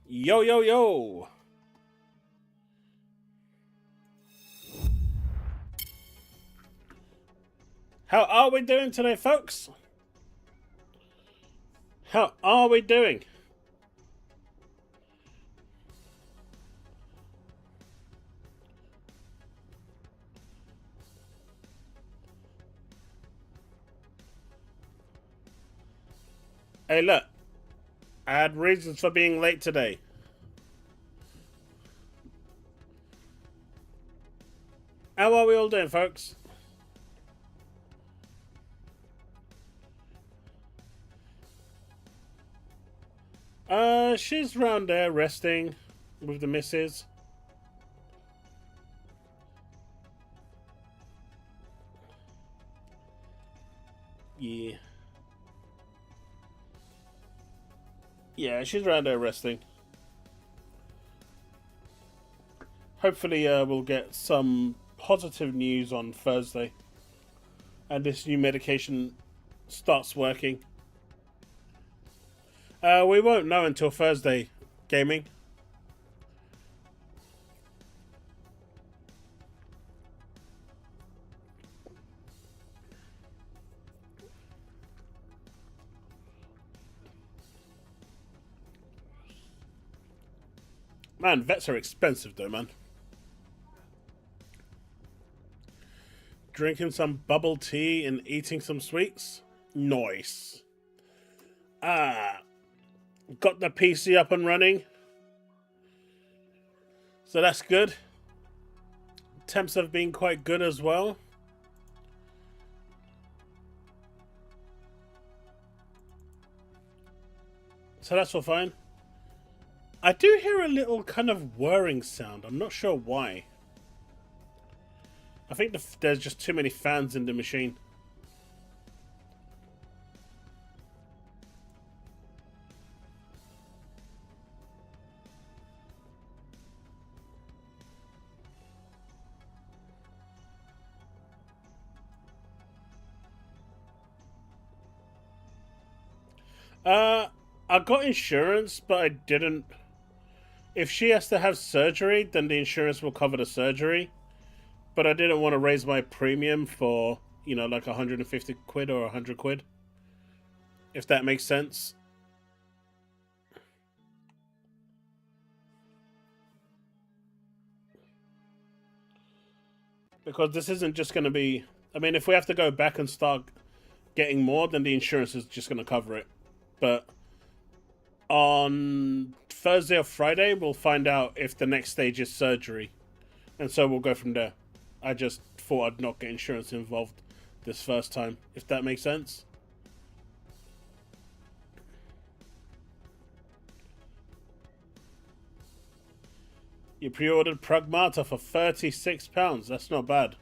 Yo, yo, yo! How are we doing today, folks? How are we doing? Hey, look. I had reasons for being late today. How are we all doing, folks? She's round there resting with the missus. Yeah. Yeah, she's round there resting. Hopefully, we'll get some positive news on Thursday. And this new medication starts working. We won't know until Thursday, gaming. Man, vets are expensive though, man. Drinking some bubble tea and eating some sweets? Nice. Got the PC up and running. So that's good. Temps have been quite good as well. So that's all fine. I do hear a little kind of whirring sound. I'm not sure why. I think there's just too many fans in the machine. I got insurance, but I didn't. If she has to have surgery, then the insurance will cover the surgery. But I didn't want to raise my premium for, you know, like 150 quid or 100 quid. If that makes sense. Because this isn't just going to be... I mean, if we have to go back and start getting more, then the insurance is just going to cover it. But on Thursday or Friday, we'll find out if the next stage is surgery. And so we'll go from there. I just thought I'd not get insurance involved this first time, if that makes sense. You pre-ordered Pragmata for £36. That's not bad.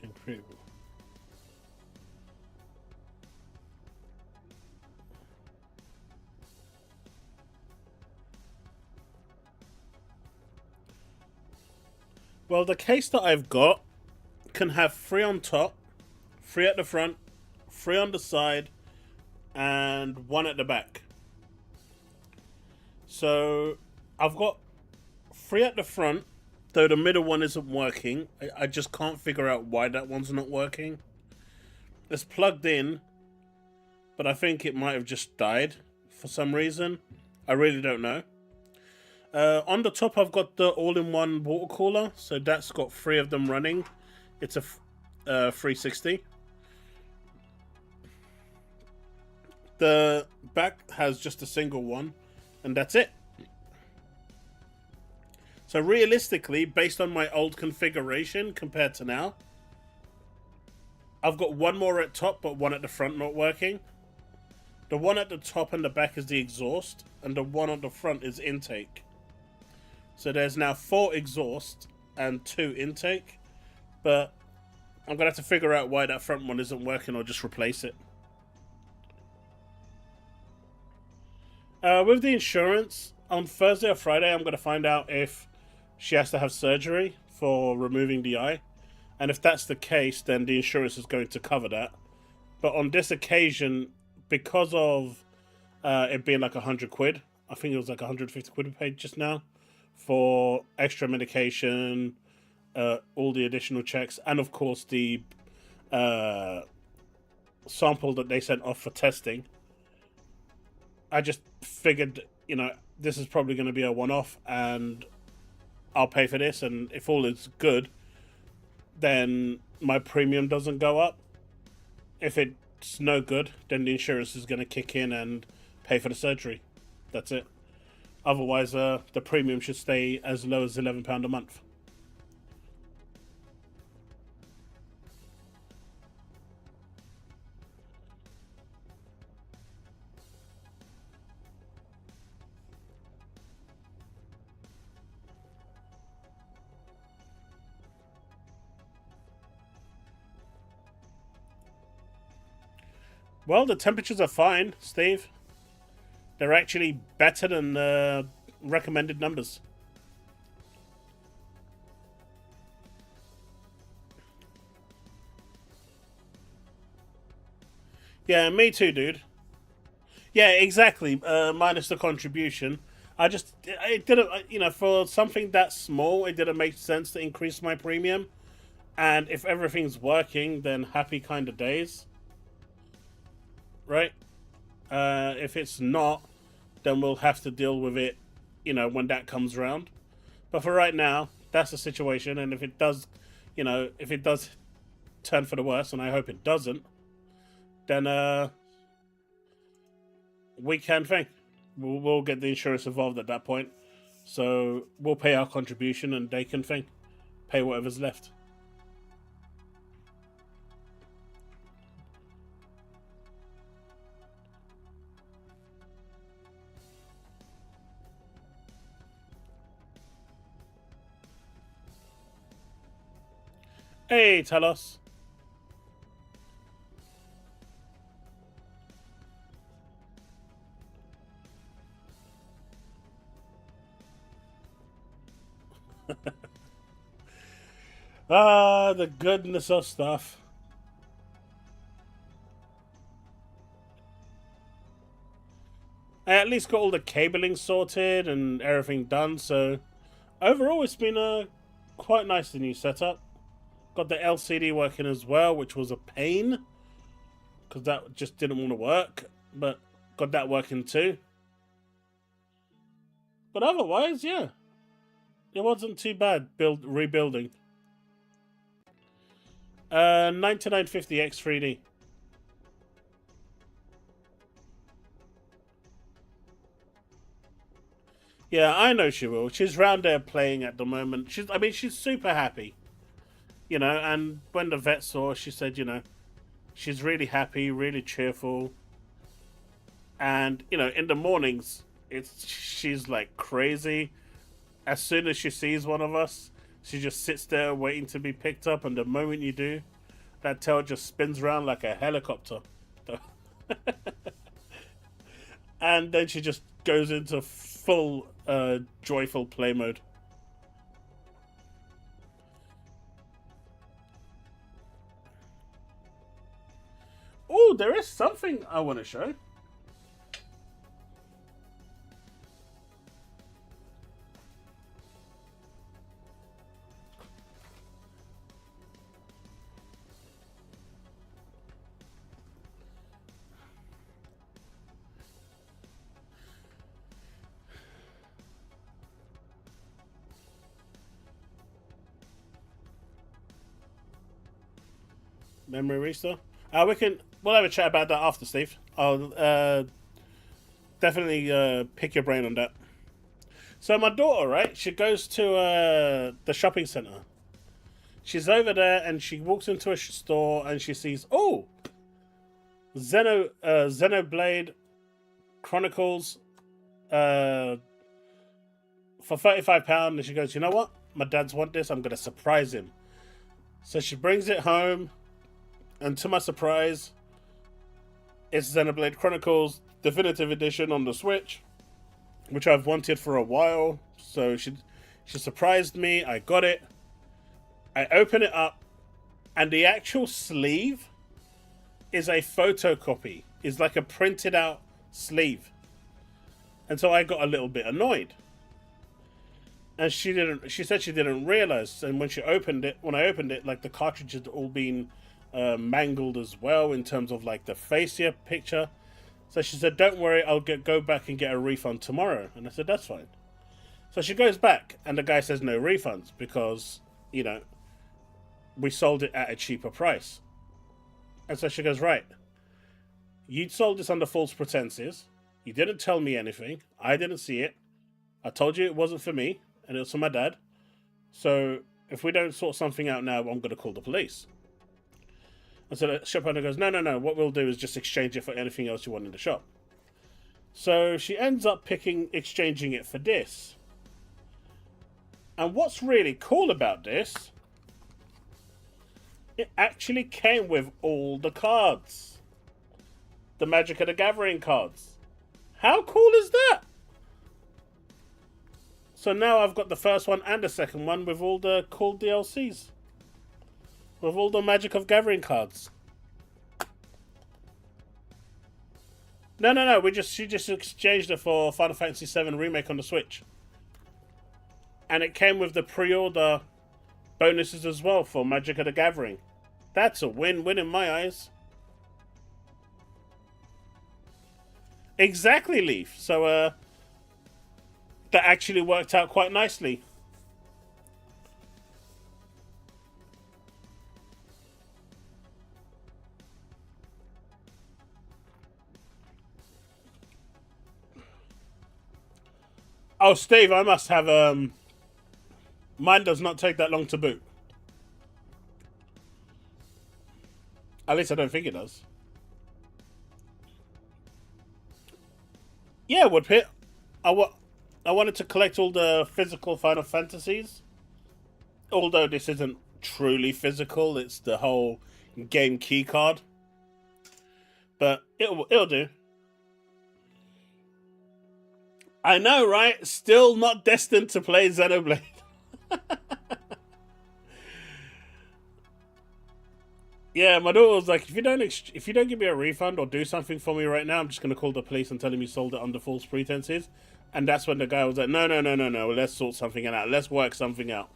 Incredible. Well, the case that I've got can have 3 on top, 3 at the front, 3 on the side, and 1 at the back. So I've got 3 at the front, though the middle one isn't working. I just can't figure out why that one's not working. It's plugged in, but I think it might have just died for some reason. I really don't know. On the top, I've got the all-in-one water cooler, so that's got 3 of them running. It's a 360. The back has just a single one, and that's it. So realistically, based on my old configuration compared to now, I've got 1 more at top, but 1 at the front not working. The 1 at the top and the back is the exhaust, and the 1 on the front is intake. So there's now 4 exhaust and 2 intake. But I'm going to have to figure out why that front one isn't working or just replace it. With the insurance, on Thursday or Friday, I'm going to find out if she has to have surgery for removing the eye. And if that's the case, then the insurance is going to cover that. But on this occasion, because of it being like 100 quid, I think it was like 150 quid we paid just now for extra medication, all the additional checks, and of course the sample that they sent off for testing. I just figured, you know, this is probably going to be a one-off, and I'll pay for this, and if all is good, then my premium doesn't go up. If it's no good, then the insurance is going to kick in and pay for the surgery. That's it. Otherwise, the premium should stay as low as £11 a month. Well, the temperatures are fine, Steve. They're actually better than the recommended numbers. Yeah, me too, dude. Yeah, exactly. Minus the contribution. It didn't, you know, for something that small, it didn't make sense to increase my premium. And if everything's working, then happy kind of days. Right? If it's not, then we'll have to deal with it, you know, when that comes around. But for right now, that's the situation. And if it does, you know, if it does turn for the worse, and I hope it doesn't, then we can think. We'll get the insurance involved at that point. So we'll pay our contribution and they can think. Pay whatever's left. Hey, Talos. The goodness of stuff. I at least got all the cabling sorted and everything done, so overall it's been a quite nice the new setup. Got the LCD working as well, which was a pain because that just didn't want to work, but got that working too. But otherwise, yeah, it wasn't too bad rebuilding. 9950 X3D. Yeah, I know she will. She's round there playing at the moment. She's super happy. You know, and when the vet saw her, she said, you know, she's really happy, really cheerful. And, you know, in the mornings, she's like crazy. As soon as she sees one of us, she just sits there waiting to be picked up, and the moment you do, that tail just spins around like a helicopter. And then she just goes into full joyful play mode. Oh, there is something I want to show. Memory restore. We'll have a chat about that after, Steve. I'll definitely pick your brain on that. So my daughter, right? She goes to the shopping center. She's over there and she walks into a store and she sees Xenoblade Chronicles for £35, and she goes, you know what? My dad's want this. I'm going to surprise him. So she brings it home, and to my surprise, it's Xenoblade Chronicles Definitive Edition on the Switch, which I've wanted for a while. So she surprised me. I got it. I open it up, and the actual sleeve is a photocopy. It's like a printed out sleeve. And so I got a little bit annoyed. And she said she didn't realize. And when I opened it, like the cartridge had all been mangled as well in terms of like the fascia picture. So she said, don't worry, I'll go back and get a refund tomorrow. And I said, that's fine. So she goes back, and the guy says no refunds because, you know, we sold it at a cheaper price. And so she goes, right, you sold this under false pretenses. You didn't tell me anything. I didn't see it. I told you it wasn't for me, and it was for my dad. So if we don't sort something out now, I'm going to call the police. And so the shop owner goes, no. What we'll do is just exchange it for anything else you want in the shop. So she ends up exchanging it for this. And what's really cool about this, it actually came with all the cards. The Magic of the Gathering cards. How cool is that? So now I've got the first one and the second one with all the cool DLCs. With all the Magic of Gathering cards. No. She just exchanged it for Final Fantasy VII Remake on the Switch. And it came with the pre-order bonuses as well for Magic of the Gathering. That's a win-win in my eyes. Exactly, Leaf. So, that actually worked out quite nicely. Oh, Steve, I must have, mine does not take that long to boot. At least I don't think it does. Yeah, Woodpit. I wanted to collect all the physical Final Fantasies. Although this isn't truly physical, it's the whole game key card. But it'll do. I know, right? Still not destined to play Xenoblade. Yeah, my daughter was like, if you don't give me a refund or do something for me right now, I'm just gonna call the police and tell them you sold it under false pretenses. And that's when the guy was like, no, let's sort something out. Let's work something out.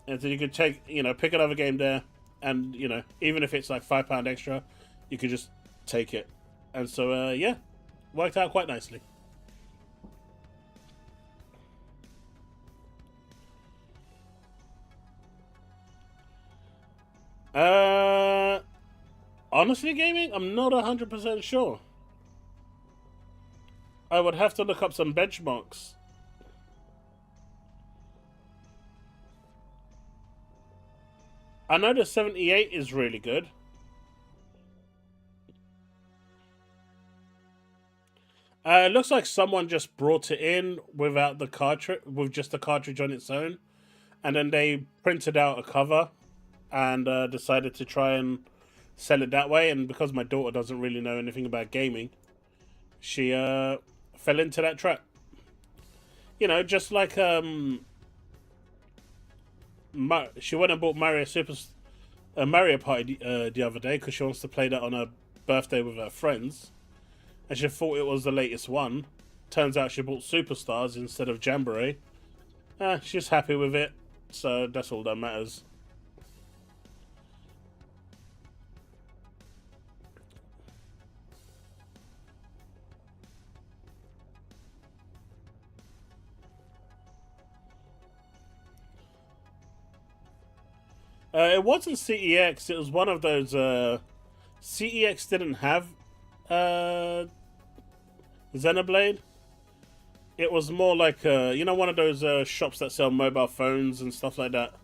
And so you could pick another game there, and even if it's like £5 extra, you could just take it. And so yeah, worked out quite nicely. Honestly, gaming, I'm not 100% sure. I would have to look up some benchmarks. I know the 78 is really good. It looks like someone just brought it in without the cartridge, with just the cartridge on its own, and then they printed out a cover and decided to try and sell it that way. And because my daughter doesn't really know anything about gaming, she fell into that trap. Just like she went and bought Mario Party the other day because she wants to play that on her birthday with her friends, and she thought it was the latest one. Turns out she bought Superstars instead of Jamboree. She's happy with it, so that's all that matters. It wasn't CEX, it was one of those, CEX didn't have, Xenoblade. It was more like, one of those, shops that sell mobile phones and stuff like that.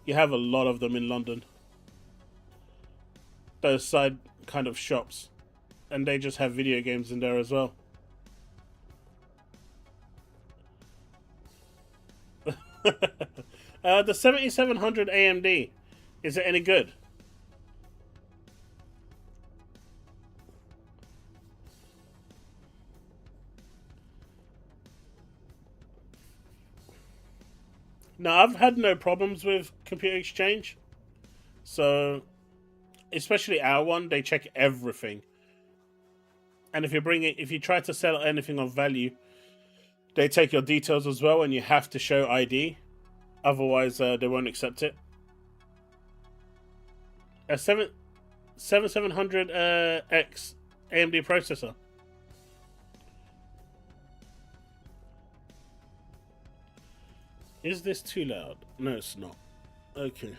You have a lot of them in London. Those side kind of shops. And they just have video games in there as well. The 7700 AMD, is it any good? No, I've had no problems with Computer Exchange. So, especially our one, they check everything. And if you try to sell anything of value, they take your details as well, and you have to show ID. Otherwise, they won't accept it. A 7700X AMD processor. Is this too loud? No, it's not. Okay.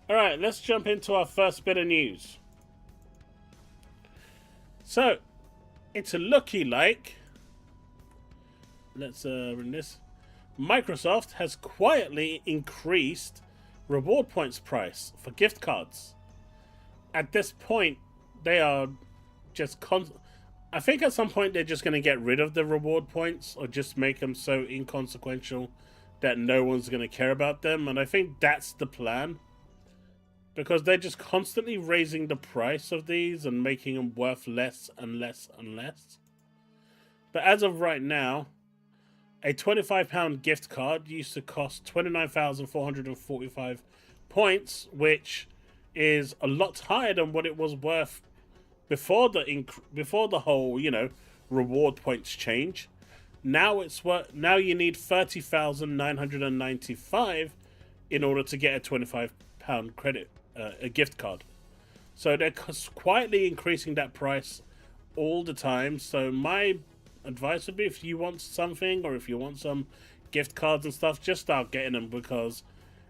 Alright, let's jump into our first bit of news. So, it's looking like... Let's run this. Microsoft has quietly increased reward points price for gift cards. At this point, they are just... I think at some point they're just going to get rid of the reward points or just make them so inconsequential that no one's going to care about them. And I think that's the plan. Because they're just constantly raising the price of these and making them worth less and less and less. But as of right now, a £25 gift card used to cost 29,445 points, which is a lot higher than what it was worth before the whole, reward points change. Now now you need 30,995 in order to get a £25 credit, a gift card. So they're quietly increasing that price all the time. So my advice would be, if you want something or if you want some gift cards and stuff, just start getting them, because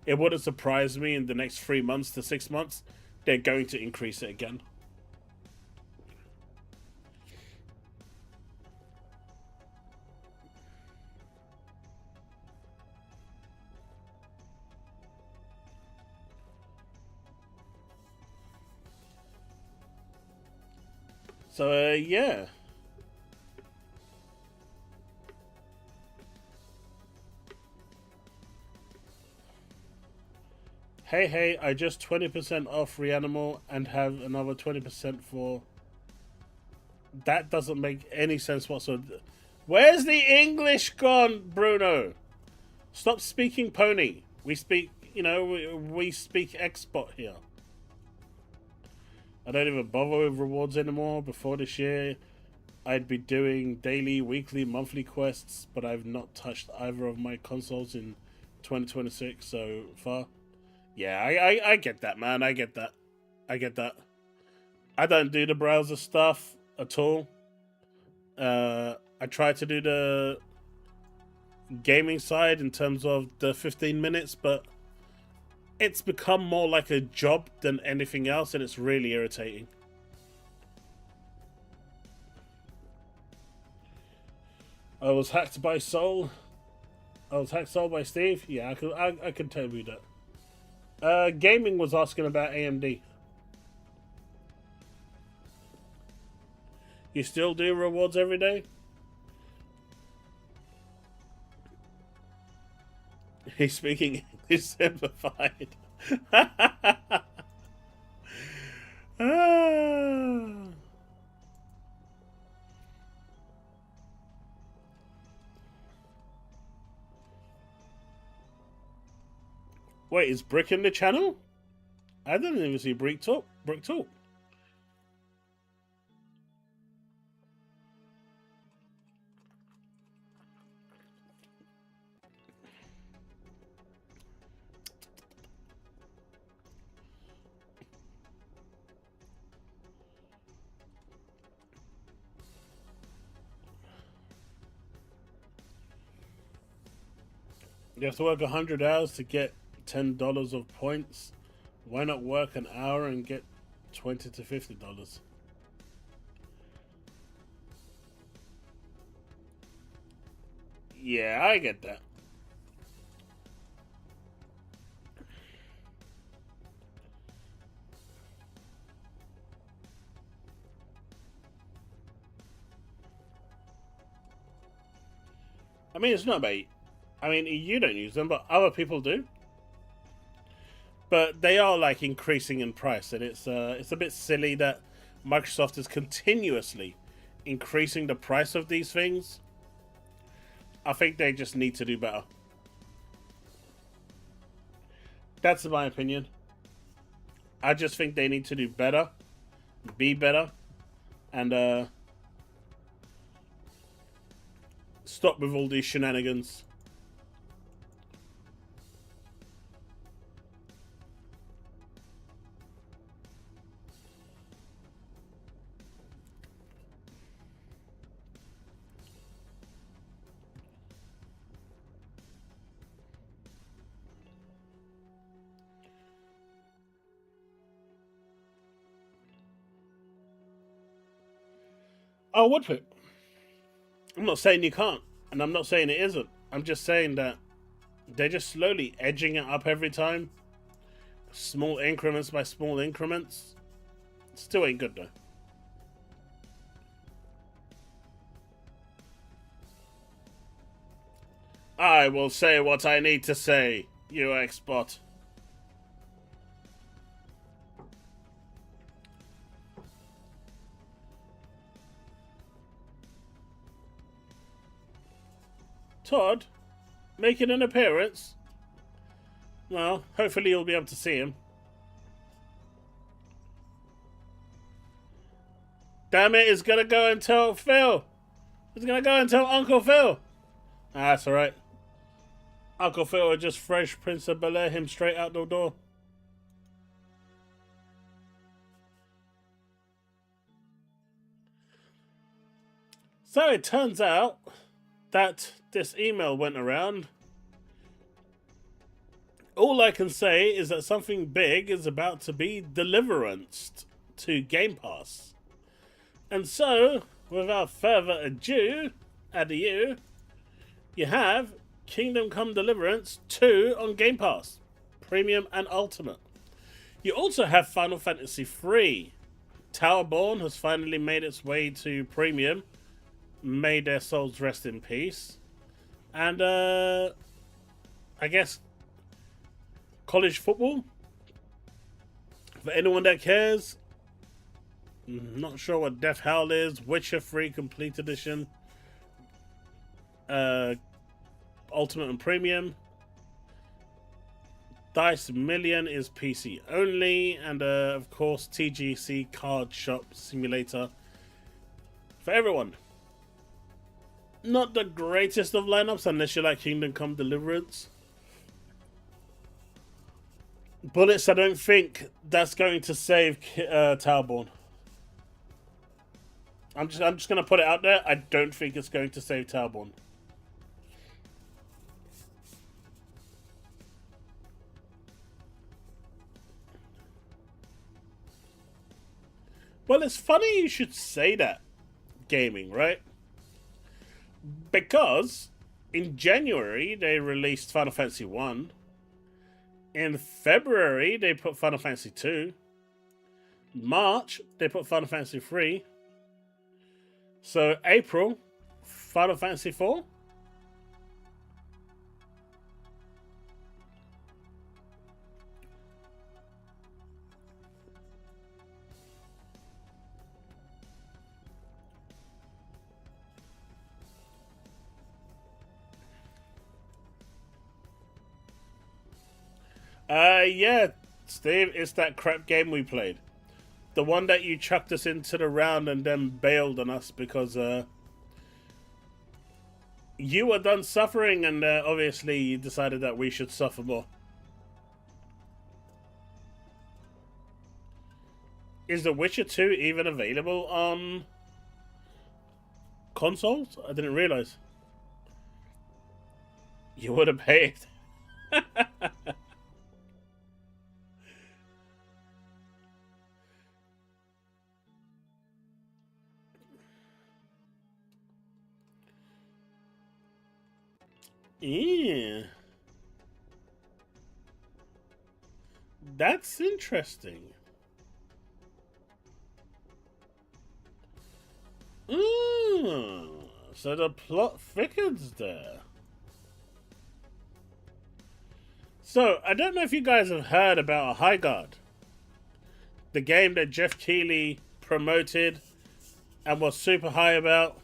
it wouldn't surprise me in the next 3 months to 6 months they're going to increase it again. So, yeah. Hey, I just 20% off Reanimal and have another 20% for... That doesn't make any sense whatsoever. Where's the English gone, Bruno? Stop speaking pony. We speak, we speak export here. I don't even bother with rewards anymore. Before this year, I'd be doing daily, weekly, monthly quests, but I've not touched either of my consoles in 2026 so far. Yeah, I get that, man. I get that. I don't do the browser stuff at all. I try to do the gaming side in terms of the 15 minutes, but it's become more like a job than anything else, and it's really irritating. I was hacked by Soul. I was hacked Soul by Steve. Yeah, I could tell you that. Gaming was asking about AMD. You still do rewards every day? He's speaking English simplified. Wait, is Brick in the channel? I didn't even see Brick talk. You have to work 100 hours to get $10 of points. Why not work an hour and get $20 to $50? Yeah, I get that. I mean, it's not about... I mean, you don't use them, but other people do. But they are, like, increasing in price, and it's a bit silly that Microsoft is continuously increasing the price of these things. I think they just need to do better. That's my opinion. I just think they need to do better, be better, and stop with all these shenanigans. Oh, would it? I'm not saying you can't, and I'm not saying it isn't. I'm just saying that they're just slowly edging it up every time. Small increments by small increments. Still ain't good though. I will say what I need to say, UX bot. Todd, making an appearance? Well, hopefully you'll be able to see him. Damn it, he's gonna go and tell Phil. He's gonna go and tell Uncle Phil. That's alright. Uncle Phil will just Fresh Prince of Bel-Air him straight out the door. So it turns out that this email went around. All I can say is that something big is about to be deliveranced to Game Pass. And so, without further ado, you have Kingdom Come Deliverance 2 on Game Pass, Premium and Ultimate. You also have Final Fantasy 3. Towerborn has finally made its way to Premium. May their souls rest in peace. And, I guess, college football? For anyone that cares. Not sure what Death Howl is. Witcher 3 Complete Edition. Ultimate and Premium. Dice Million is PC only. And, of course, TGC Card Shop Simulator. For everyone. Not the greatest of lineups unless you like Kingdom Come Deliverance. Bullets, I don't think that's going to save Towerborn. I'm just going to put it out there. I don't think it's going to save Towerborn. Well, it's funny you should say that, gaming, right? Because in January they released Final Fantasy 1. In February they put Final Fantasy 2. March they put Final Fantasy 3. So April, Final Fantasy 4. Yeah, Steve, it's that crap game we played. The one that you chucked us into the round and then bailed on us because you were done suffering and obviously you decided that we should suffer more. Is The Witcher 2 even available on consoles? I didn't realize. You would have paid. Yeah. That's interesting. So the plot thickens there. So, I don't know if you guys have heard about High Guard. The game that Jeff Keighley promoted and was super high about.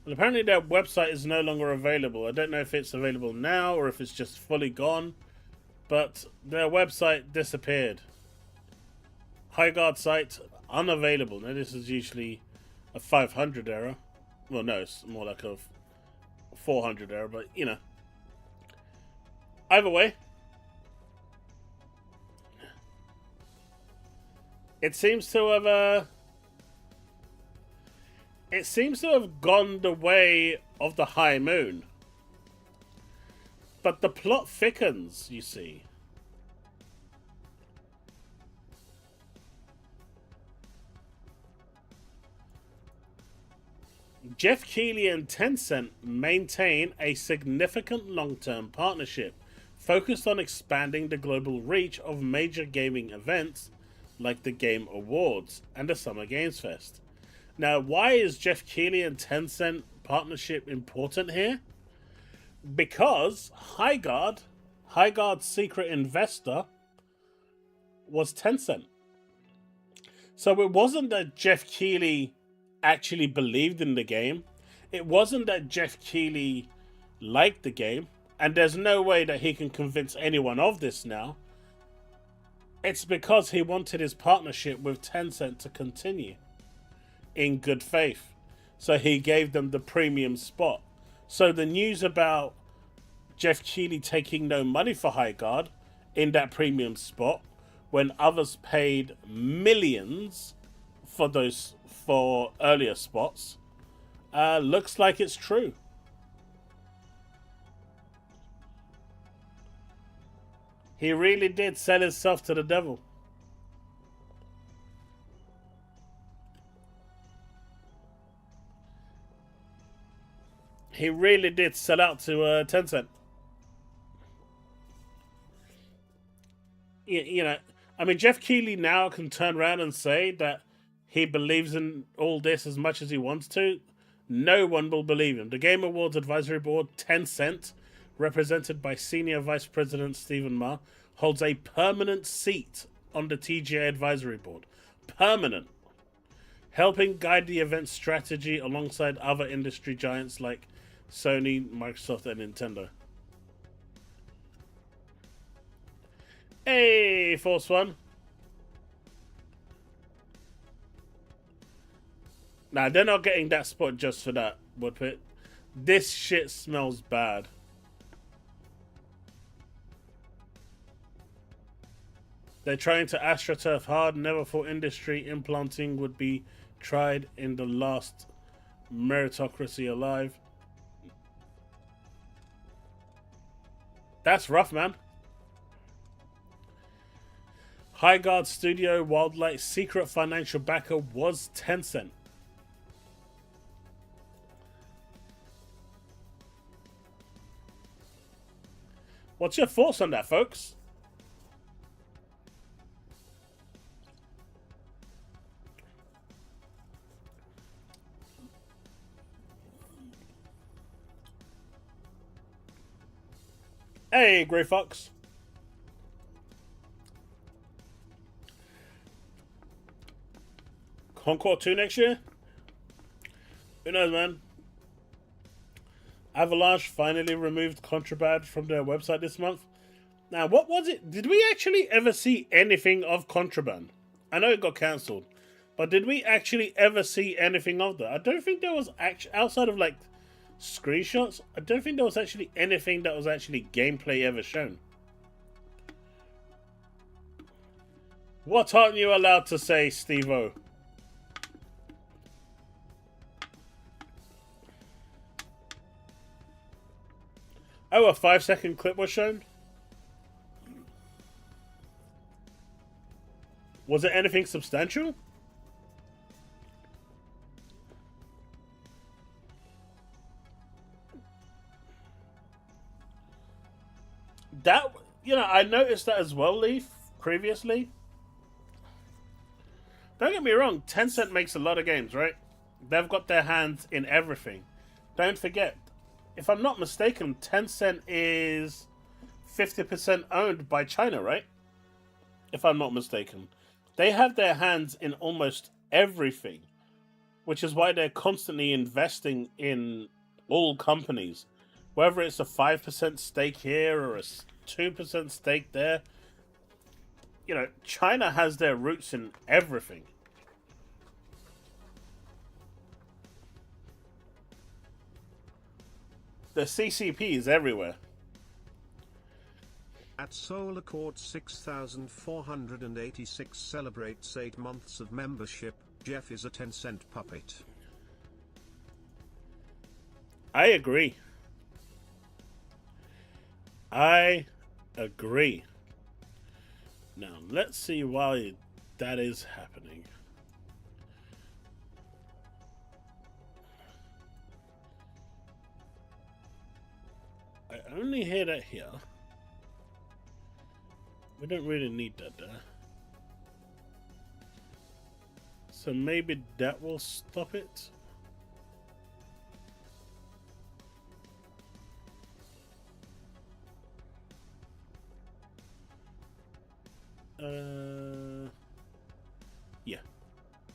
Well, apparently their website is no longer available. I don't know if it's available now or if it's just fully gone. But their website disappeared. High Guard site unavailable. Now this is usually a 500 error. Well, no, it's more like a 400 error, but you know. Either way, it seems to have gone the way of the High Moon. But the plot thickens, you see. Jeff Keighley and Tencent maintain a significant long-term partnership focused on expanding the global reach of major gaming events like the Game Awards and the Summer Games Fest. Now, why is Jeff Keighley and Tencent partnership important here? Because High Guard's secret investor was Tencent. So it wasn't that Jeff Keighley actually believed in the game. It wasn't that Jeff Keighley liked the game. And there's no way that he can convince anyone of this now. It's because he wanted his partnership with Tencent to continue in good faith. So he gave them the premium spot. So the news about Jeff Keighley taking no money for High Guard in that premium spot when others paid millions for earlier spots looks like it's true. He really did sell himself to the devil. He really did sell out to Tencent. You know, I mean, Jeff Keighley now can turn around and say that he believes in all this as much as he wants to. No one will believe him. The Game Awards Advisory Board, Tencent, represented by Senior Vice President Stephen Ma, holds a permanent seat on the TGA Advisory Board. Permanent. Helping guide the event's strategy alongside other industry giants like Sony, Microsoft, and Nintendo. Hey, Force One. Nah, they're not getting that spot just for that, Woodpit. This shit smells bad. They're trying to astroturf hard. Never thought industry implanting would be tried in the last meritocracy alive. That's rough, man. High Guard Studio Wildlight's secret financial backer was Tencent. What's your thoughts on that, folks? Hey, Grey Fox. Concord 2 next year? Who knows, man? Avalanche finally removed Contraband from their website this month. Now, what was it? Did we actually ever see anything of Contraband? I know it got cancelled, but did we actually ever see anything of that? I don't think there was outside of like screenshots. I don't think there was actually anything that was actually gameplay ever shown. What aren't you allowed to say, Steve-O? Oh, a 5-second clip was shown? Was it anything substantial? That, you know, I noticed that as well, Leaf, previously. Don't get me wrong, Tencent makes a lot of games, right? They've got their hands in everything. don't forget, if I'm not mistaken, Tencent is 50% owned by China, right? If I'm not mistaken. They have their hands in almost everything, which is why they're constantly investing in all companies. Whether it's a 5% stake here or a 2% stake there, you know, China has their roots in everything. The CCP is everywhere. At SoulAccord 6486 celebrates 8 months of membership. Jeff is a Tencent puppet. I agree. I agree. Now, let's see why that is happening. I only hear that here. We don't really need that there. So maybe that will stop it. Yeah.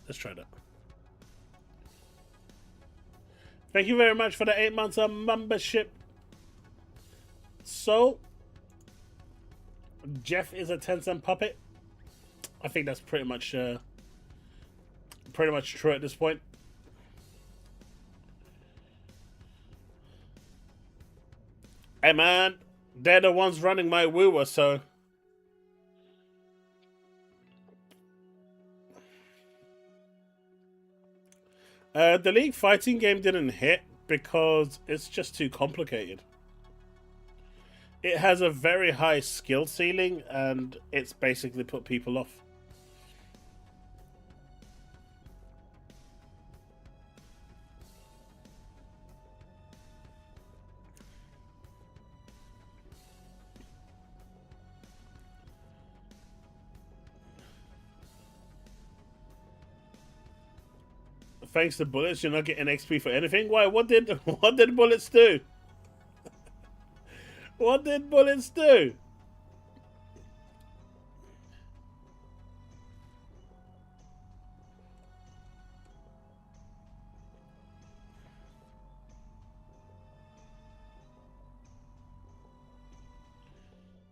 Let's try that. Thank you very much for the 8 months of membership. So, Jeff is a Tencent puppet. I think that's pretty much true at this point. Hey man, they're the ones running my wooer, so the League fighting game didn't hit because it's just too complicated. It has a very high skill ceiling and it's basically put people off. Thanks to bullets, you're not getting XP for anything. Why? What did bullets do? What did bullets do?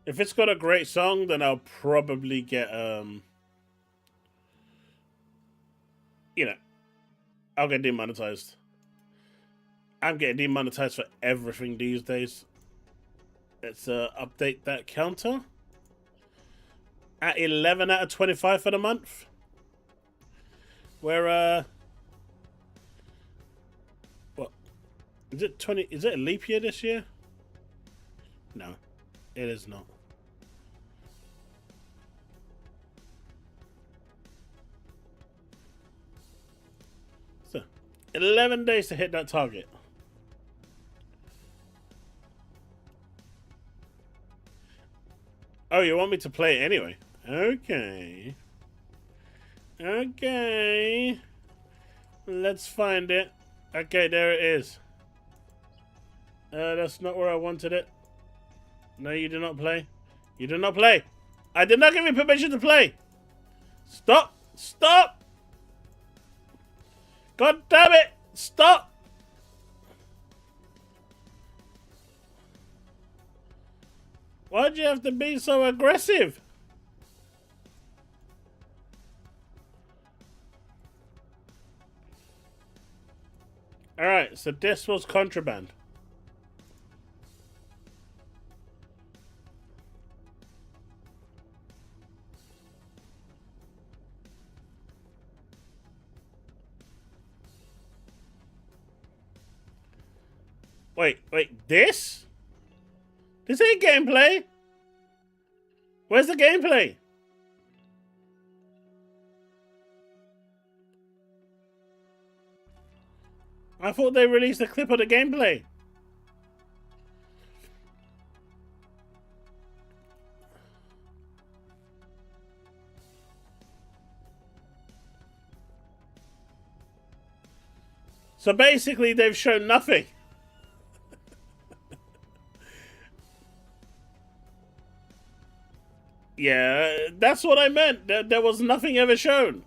If it's got a great song, then I'll probably get you know, I'll get demonetized. I'm getting demonetized for everything these days. Let's update that counter. At 11 out of 25 for the month. Where, what? Is it 20? Is it a leap year this year? No, it is not. So, 11 days to hit that target. Oh, you want me to play it anyway? Okay. Okay. Let's find it. Okay, there it is. That's not where I wanted it. No, you do not play. You do not play. I did not give you permission to play. Stop. Stop. God damn it. Stop. Why'd you have to be so aggressive? Alright, so this was contraband. Wait, this? This ain't gameplay. Where's the gameplay? I thought they released a clip of the gameplay. So basically, they've shown nothing. Yeah, that's what I meant. There was nothing ever shown.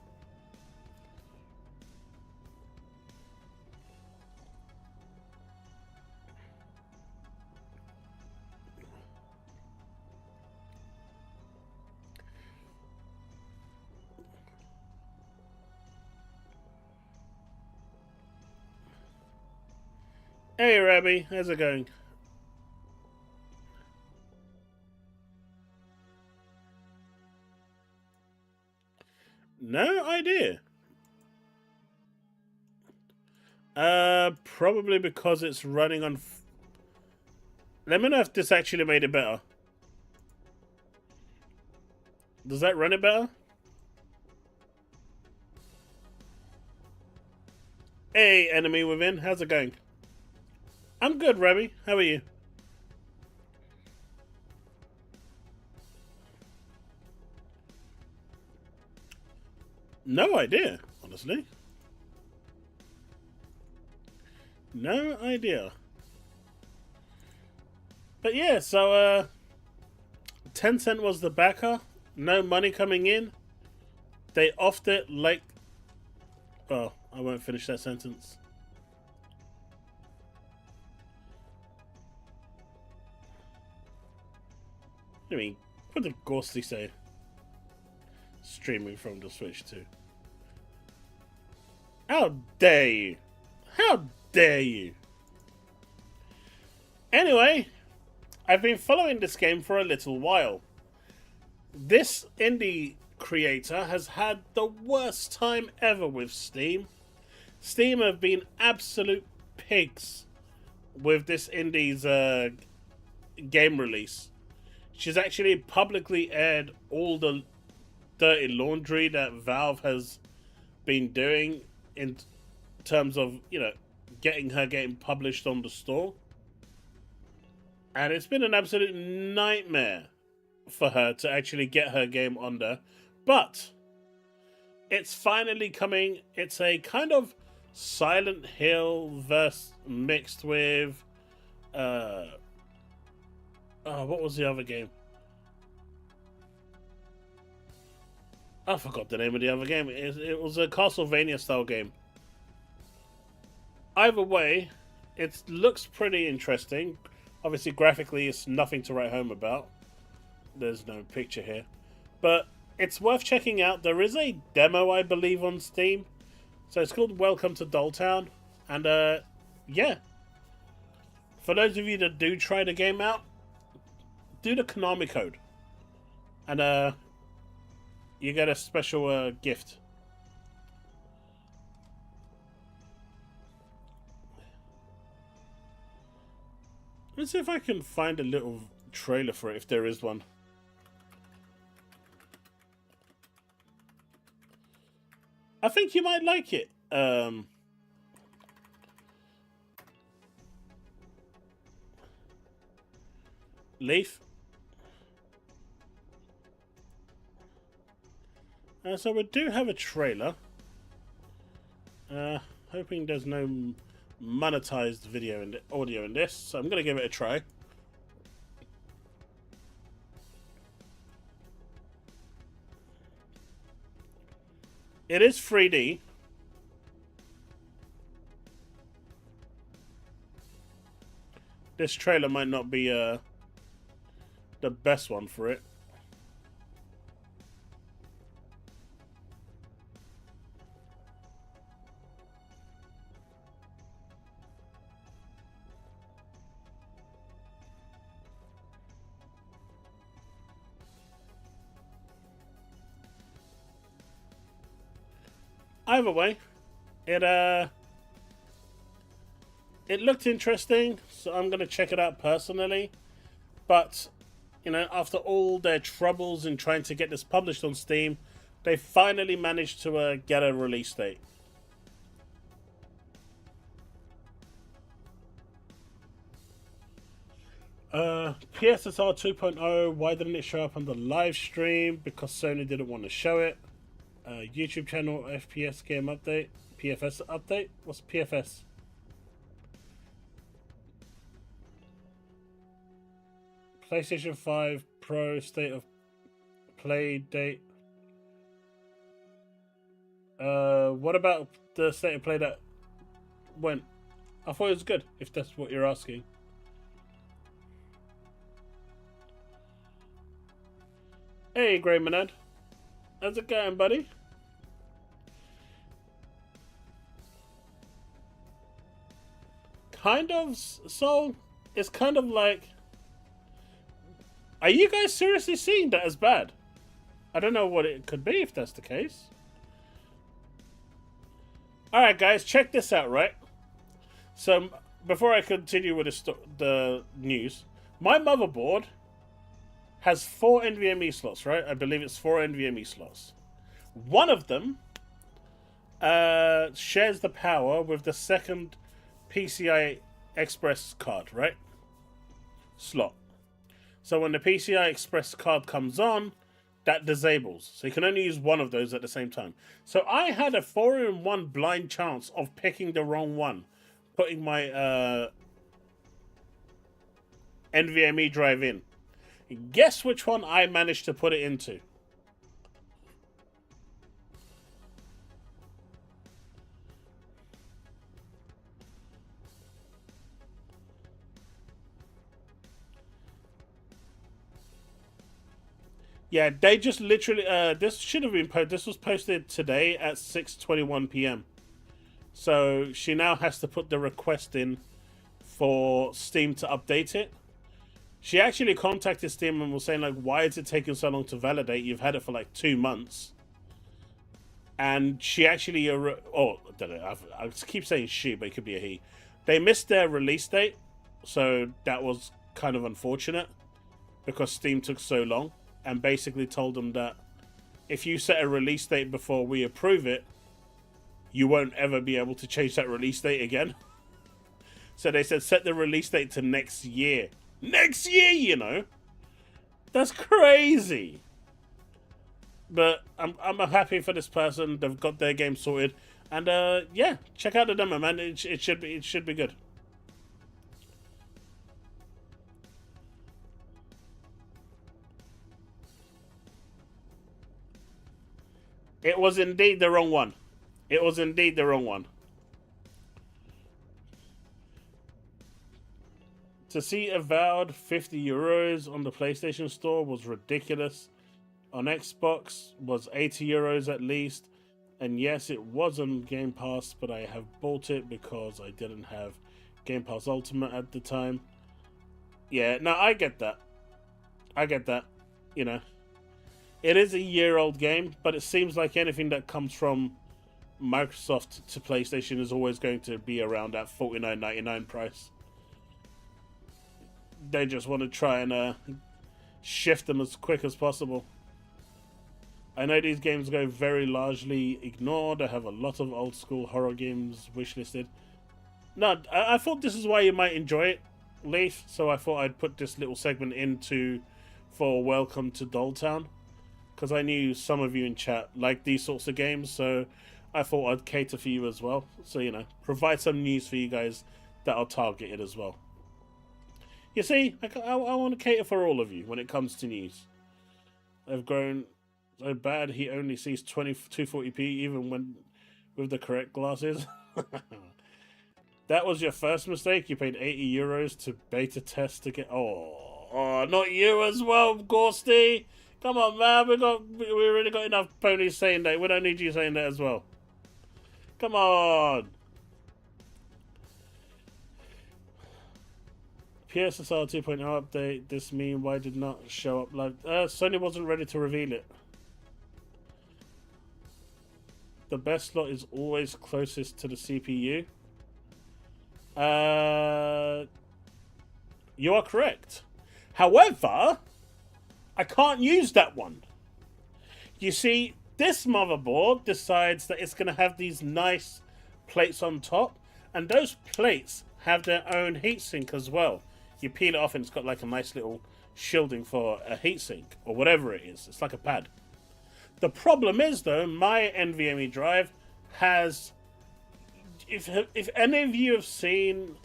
Hey, Rabbi, how's it going? No idea. Probably because it's running on. Let me know if this actually made it better. Does that run it better? Hey, enemy within, how's it going? I'm good, Rabbi. How are you? No idea, honestly. No idea. But yeah, so Tencent was the backer. No money coming in. They offed it like. Oh, I won't finish that sentence. I mean, what did Gorsty say? Streaming from the Switch too. How dare you? How dare you? Anyway, I've been following this game for a little while. This indie creator has had the worst time ever with Steam. Steam have been absolute pigs with this indie's game release. She's actually publicly aired all the dirty laundry that Valve has been doing in terms of, getting her game published on the store. And it's been an absolute nightmare for her to actually get her game on there. But it's finally coming. It's a kind of Silent Hill verse mixed with what was the other game? I forgot the name of the other game. It was a Castlevania style game. Either way, it looks pretty interesting. Obviously, graphically, it's nothing to write home about. There's no picture here. But it's worth checking out. There is a demo, I believe, on Steam. So it's called Welcome to Dolltown. And, yeah. For those of you that do try the game out, do the Konami code. And, you get a special gift. Let's see if I can find a little trailer for it, if there is one. I think you might like it. Leaf. So we do have a trailer. Hoping there's no monetized video and audio in this, so I'm gonna give it a try. It is 3D. This trailer might not be the best one for it. Either way, it looked interesting, so I'm gonna check it out personally. But after all their troubles in trying to get this published on Steam, they finally managed to get a release date. PSSR 2.0, why didn't it show up on the live stream? Because Sony didn't want to show it. YouTube channel FPS game update. PFS update? What's PFS? PlayStation 5 Pro state of play date. What about the state of play that went? I thought it was good, if that's what you're asking. Hey, Grey Manad. How's it going, buddy? Kind of, so it's kind of like, are you guys seriously seeing that as bad? I don't know what it could be if that's the case. Alright guys, check this out, right? So, before I continue with the news, my motherboard has 4 NVMe slots, right? I believe it's 4 NVMe slots. One of them shares the power with the second PCI Express card, right? Slot. So when the PCI Express card comes on, that disables. So you can only use one of those at the same time. So I had a 4-in-1 blind chance of picking the wrong one, putting my NVMe drive in. Guess which one I managed to put it into? Yeah, they just literally, this should have been posted, this was posted today at 6:21 p.m. So she now has to put the request in for Steam to update it. She actually contacted Steam and was saying, like, why is it taking so long to validate? You've had it for like 2 months. And she actually, I don't know, I keep saying she, but it could be a he. They missed their release date, so that was kind of unfortunate because Steam took so long. And basically told them that if you set a release date before we approve it, you won't ever be able to change that release date again. So they said set the release date to next year. Next year, you know? That's crazy. But I'm happy for this person. They've got their game sorted. And yeah, check out the demo, man. It should be good. It was indeed the wrong one. It was indeed the wrong one. To see Avowed 50 euros on the PlayStation Store was ridiculous. On Xbox was 80 euros at least. And yes, it was on Game Pass, but I have bought it because I didn't have Game Pass Ultimate at the time. Yeah, no, I get that. I get that, you know. It is a year-old game, but it seems like anything that comes from Microsoft to PlayStation is always going to be around that $49.99 price. They just want to try and shift them as quick as possible. I know these games go very largely ignored. I have a lot of old-school horror games wishlisted. No, I thought this is why you might enjoy it, Leaf, so I thought I'd put this little segment for Welcome to Dolltown. Because I knew some of you in chat like these sorts of games, so I thought I'd cater for you as well. So, you know, provide some news for you guys that are targeted as well. You see, I want to cater for all of you when it comes to news. I've grown so bad he only sees 240p even when with the correct glasses. That was your first mistake? You paid 80 euros to beta test to get... Oh, not you as well, Gorsty! Come on, man. We already got enough ponies saying that. We don't need you saying that as well. Come on. PSSR 2.0 update. This meme, why did not show up live? Sony wasn't ready to reveal it. The best slot is always closest to the CPU. You are correct. However, I can't use that one. You see, this motherboard decides that it's going to have these nice plates on top, and those plates have their own heatsink as well. You peel it off and it's got like a nice little shielding for a heatsink, or whatever it is. It's like a pad. The problem is, though, my NVMe drive has... If any of you have seen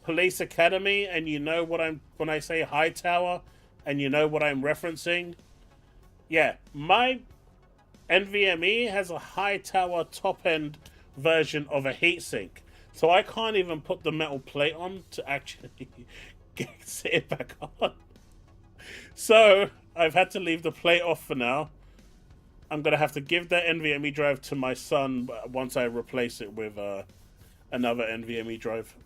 Police Academy and you know what when I say Hightower, and you know what I'm referencing, Yeah, my NVMe has a high tower top end version of a heatsink, so I can't even put the metal plate on to actually sit it back on. So I've had to leave the plate off for now. I'm gonna have to give that NVMe drive to my son once I replace it with another NVMe drive.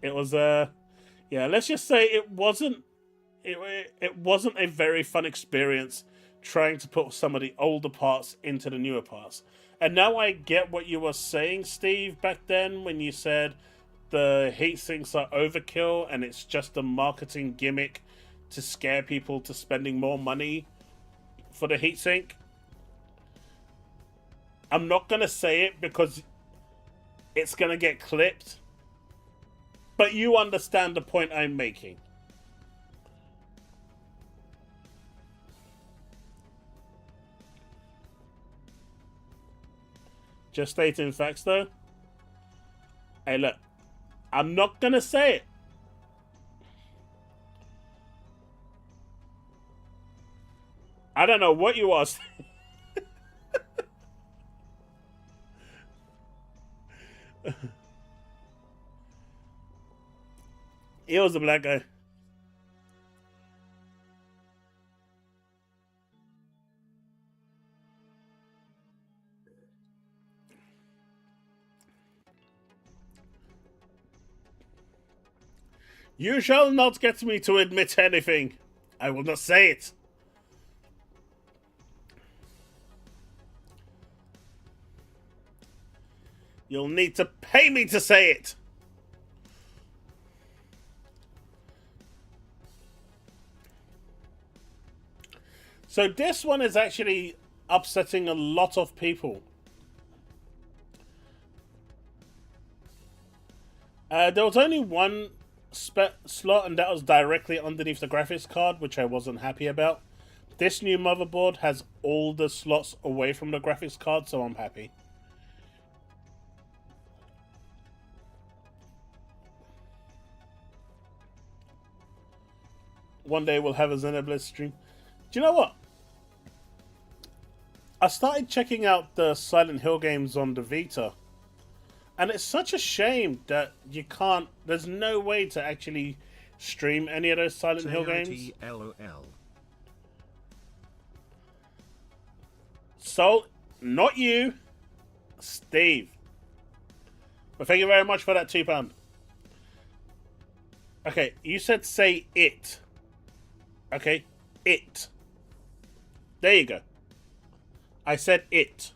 It was yeah, let's just say it wasn't a very fun experience trying to put some of the older parts into the newer parts. And now I get what you were saying, Steve, back then when you said the heat sinks are overkill and it's just a marketing gimmick to scare people to spending more money for the heatsink. I'm not going to say it because it's going to get clipped, but you understand the point I'm making. Just stating facts, though. Hey, look. I'm not going to say it. I don't know what you are saying. He was a black guy. You shall not get me to admit anything. I will not say it. You'll need to pay me to say it. So this one is actually upsetting a lot of people. There was only one slot, and that was directly underneath the graphics card, which I wasn't happy about. This new motherboard has all the slots away from the graphics card, so I'm happy. One day we'll have a Xenoblade stream. Do you know what? I started checking out the Silent Hill games on the Vita. And it's such a shame that you can't... There's no way to actually stream any of those Silent Hill games. LOL. So, not you, Steve. But thank you very much for that £2. Okay, you said say it. Okay, it. There you go. I said it.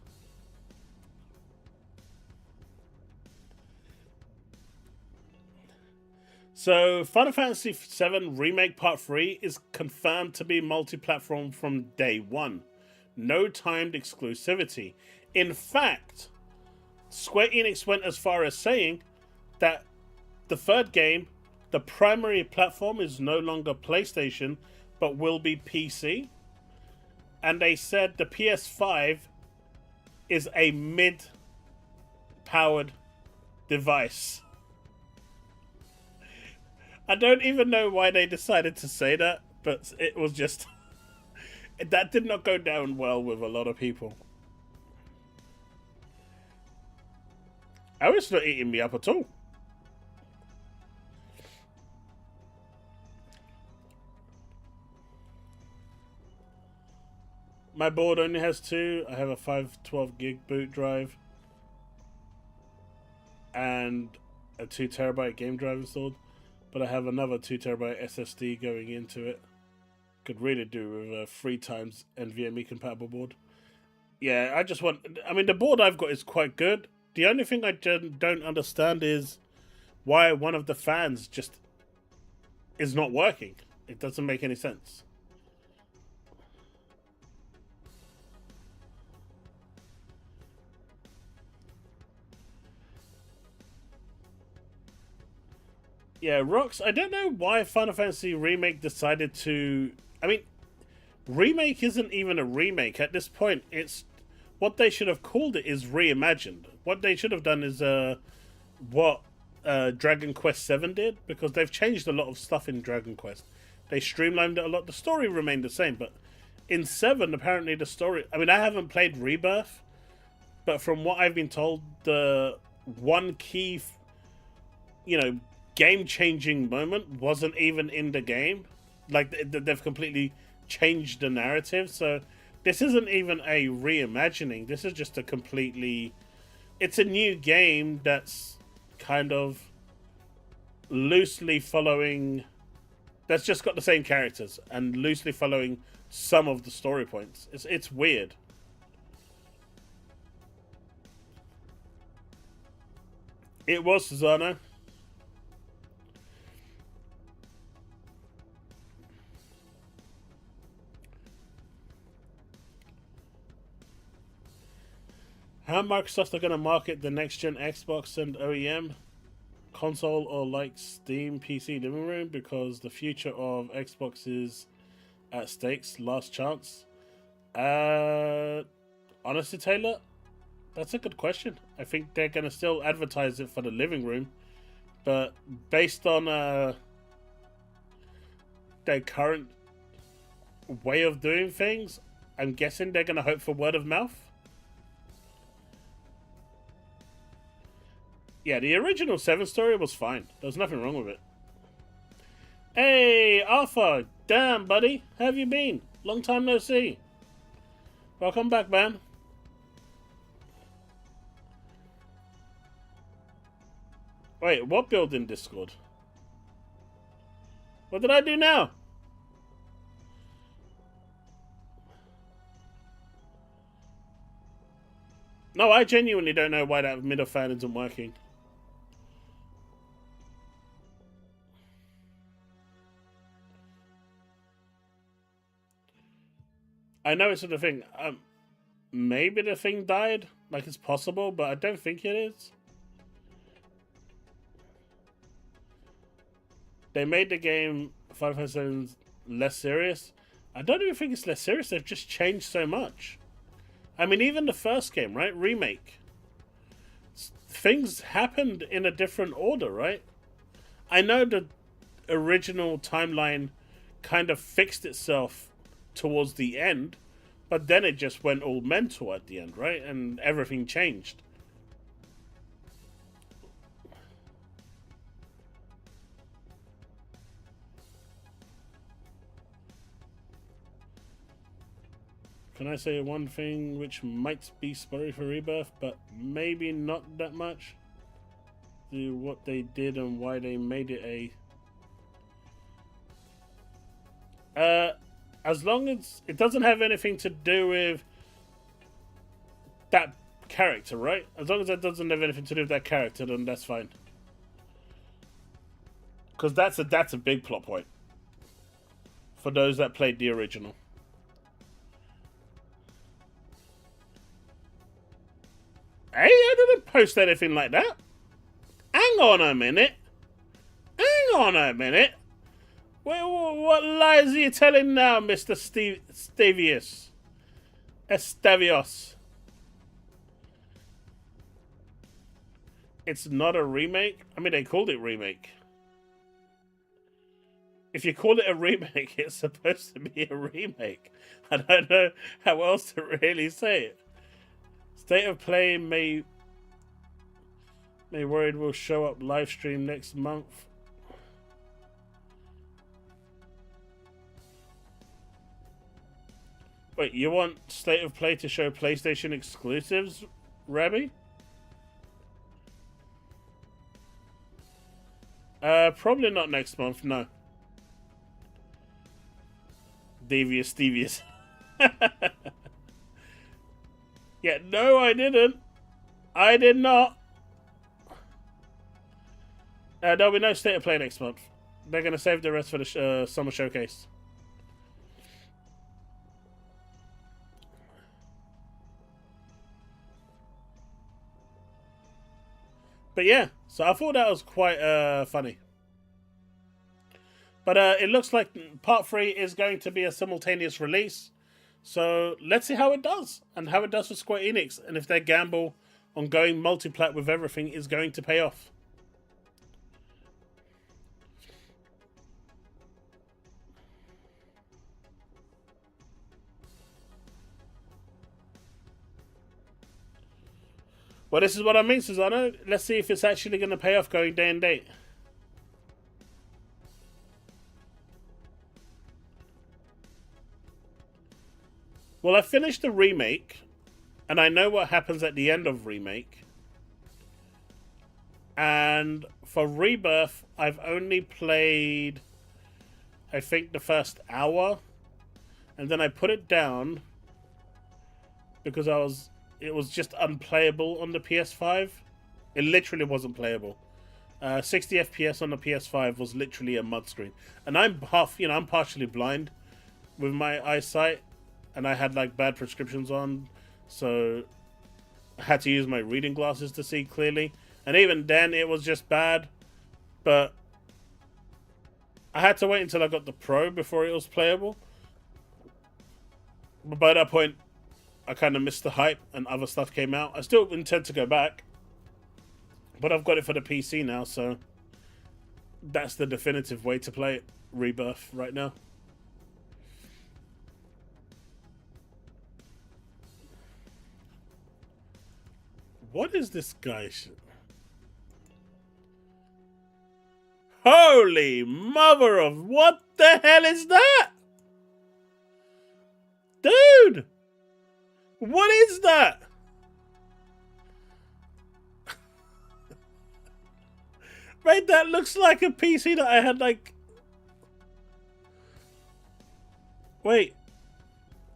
So, Final Fantasy VII Remake Part 3 is confirmed to be multi-platform from day one. No timed exclusivity. In fact, Square Enix went as far as saying that the third game, the primary platform is no longer PlayStation, but will be PC. And they said the PS5 is a mid-powered device. I don't even know why they decided to say that, but it was just... that did not go down well with a lot of people. I was not eating me up at all. My board only has 2. I have a 512 gig boot drive and a 2 terabyte game drive installed, but I have another 2 terabyte SSD going into it. Could really do with a 3 times NVMe compatible board. Yeah, I just want... I mean, the board I've got is quite good. The only thing I don't understand is why one of the fans just is not working. It doesn't make any sense. Yeah, Rox, I don't know why Final Fantasy Remake decided to... I mean, Remake isn't even a remake. At this point, it's... What they should have called it is reimagined. What they should have done is what Dragon Quest VII did, because they've changed a lot of stuff in Dragon Quest. They streamlined it a lot. The story remained the same, but in 7, apparently the story... I mean, I haven't played Rebirth, but from what I've been told, the one key, you know, game-changing moment wasn't even in the game. Like, they've completely changed the narrative, so this isn't even a reimagining. This is just a completely... It's a new game that's kind of loosely following... That's just got the same characters and loosely following some of the story points. It's weird. It was, Susanna. How Microsoft are going to market the next-gen Xbox and OEM console or like Steam PC living room, because the future of Xbox is at stakes. Last chance. Honestly, Taylor, that's a good question. I think they're going to still advertise it for the living room, but based on their current way of doing things, I'm guessing they're going to hope for word of mouth. Yeah, the original 7 story was fine. There was nothing wrong with it. Hey, Arthur! Damn, buddy! How have you been? Long time no see. Welcome back, man. Wait, what build in Discord? What did I do now? No, I genuinely don't know why that middle fan isn't working. I know it's the thing. Maybe the thing died. Like, it's possible, but I don't think it is. They made the game Final Fantasy VII less serious. I don't even think it's less serious. They've just changed so much. I mean, even the first game, right? Remake. Things happened in a different order, right? I know the original timeline kind of fixed itself towards the end, but then it just went all mental at the end, right? And everything changed. Can I say one thing which might be spoilery for Rebirth, but maybe not that much? What they did and why they made it a... as long as it doesn't have anything to do with that character, right? As long as that doesn't have anything to do with that character, then that's fine. Because that's a big plot point for those that played the original. Hey, I didn't post anything like that. Hang on a minute. Hang on a minute. What lies are you telling now, Mr. Stavius? Estavios. It's not a remake? I mean, they called it remake. If you call it a remake, it's supposed to be a remake. I don't know how else to really say it. State of Play may worried will show up live stream next month. Wait, you want State of Play to show PlayStation exclusives, Rabbi? Probably not next month, no. Devious. Yeah, no, I didn't. I did not. There'll be no State of Play next month. They're going to save the rest for the summer showcase. But yeah, so I thought that was quite funny. But it looks like Part 3 is going to be a simultaneous release. So let's see how it does. And how it does for Square Enix. And if their gamble on going multi-plat with everything is going to pay off. Well, this is what I mean, Susanna. Let's see if it's actually going to pay off going day and date. Well, I finished the remake, and I know what happens at the end of remake. And for Rebirth, I've only played, I think, the first hour, and then I put it down because it was just unplayable on the PS5. It literally wasn't playable. 60 FPS on the PS5 was literally a mud screen, and I'm partially blind with my eyesight, and I had like bad prescriptions on, so I had to use my reading glasses to see clearly. And even then, it was just bad. But I had to wait until I got the Pro before it was playable. But by that point, I kind of missed the hype and other stuff came out. I still intend to go back. But I've got it for the PC now, so that's the definitive way to play it. Rebirth right now. What is this guy shit? Holy mother of... What the hell is that? Dude! What is that? Right, that looks like a PC that I had like... Wait.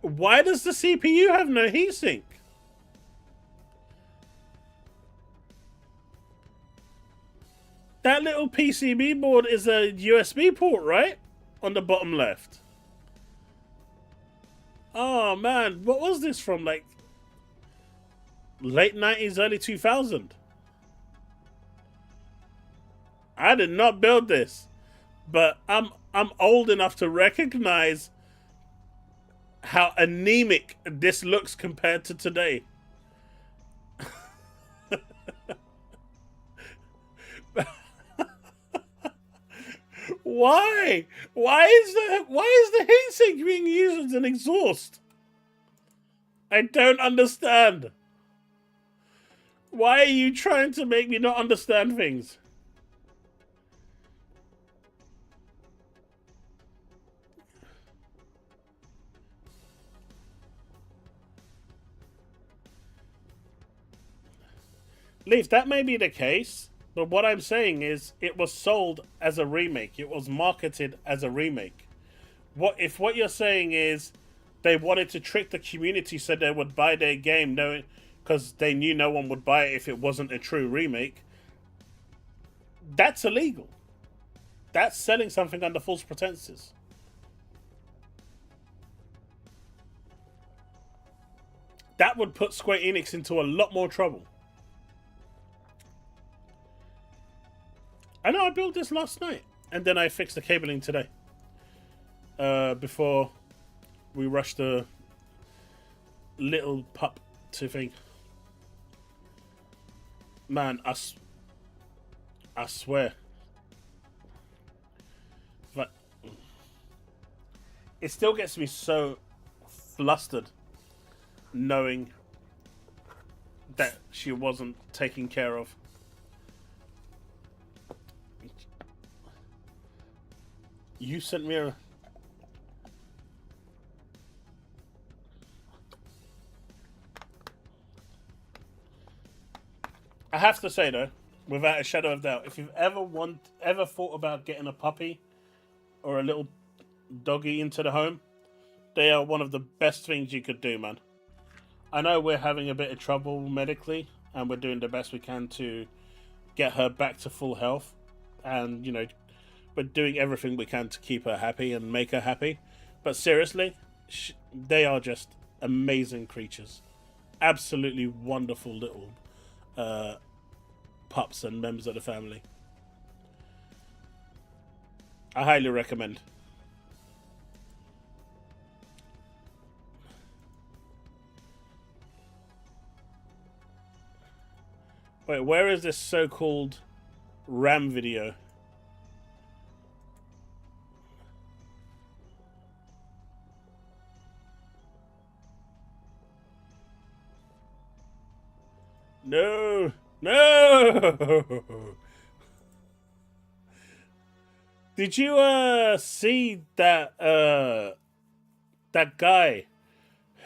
Why does the CPU have no heatsink? That little PCB board is a USB port, right? On the bottom left. Oh, man. What was this from? Like, late 90s, early 2000? I did not build this. But I'm old enough to recognize how anemic this looks compared to today. Why? Why is the heatsink being used as an exhaust? I don't understand. Why are you trying to make me not understand things? Leaf, that may be the case. But what I'm saying is, it was sold as a remake. It was marketed as a remake. If what you're saying is they wanted to trick the community so they would buy their game, knowing because they knew no one would buy it if it wasn't a true remake, that's illegal. That's selling something under false pretenses. That would put Square Enix into a lot more trouble. I know I built this last night, and then I fixed the cabling today. Before we rushed the little pup to thing. Man, I swear. But it still gets me so flustered knowing that she wasn't taken care of. You sent me a... I have to say though, without a shadow of doubt, if you've ever thought about getting a puppy or a little doggy into the home, they are one of the best things you could do, man. I know we're having a bit of trouble medically, and we're doing the best we can to get her back to full health, and you know, we're doing everything we can to keep her happy and make her happy. But seriously, they are just amazing creatures. Absolutely wonderful little pups and members of the family. I highly recommend. Wait, where is this so-called RAM video? No! No! Did you see that that guy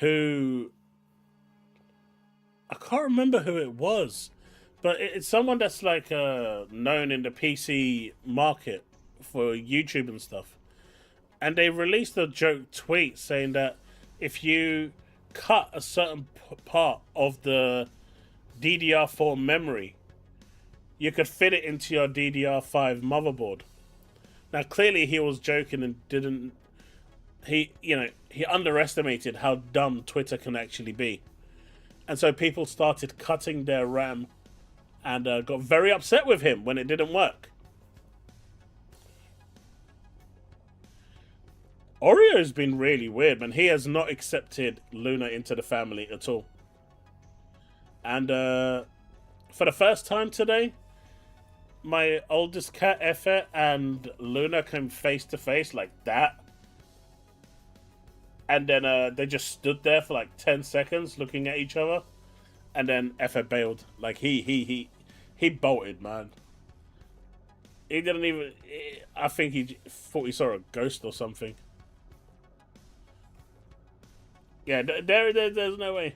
who I can't remember who it was, but it's someone that's like known in the PC market for YouTube and stuff. And they released a joke tweet saying that if you cut a certain part of the DDR4 memory, you could fit it into your DDR5 motherboard. Now, clearly, he was joking and didn't. He underestimated how dumb Twitter can actually be, and so people started cutting their RAM, and got very upset with him when it didn't work. Oreo's been really weird, man. He has not accepted Luna into the family at all. And for the first time today, my oldest cat, Effet, and Luna came face to face like that. And then they just stood there for like 10 seconds looking at each other. And then Effet bailed. Like, he bolted, man. He didn't even... I think he thought he saw a ghost or something. Yeah, there's no way.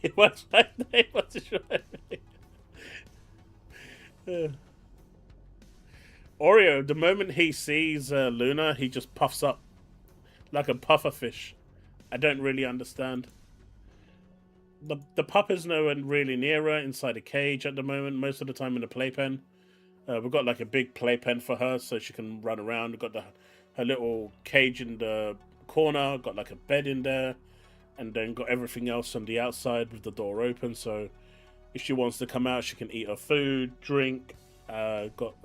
It was like they want to show me. Oreo, the moment he sees Luna, he just puffs up like a puffer fish. I don't really understand. The pup is nowhere really near her inside a cage at the moment, most of the time in a playpen. We've got like a big playpen for her so she can run around. We've got her little cage in the corner, got like a bed in there, and then got everything else on the outside with the door open, so if she wants to come out, she can eat her food, drink. Got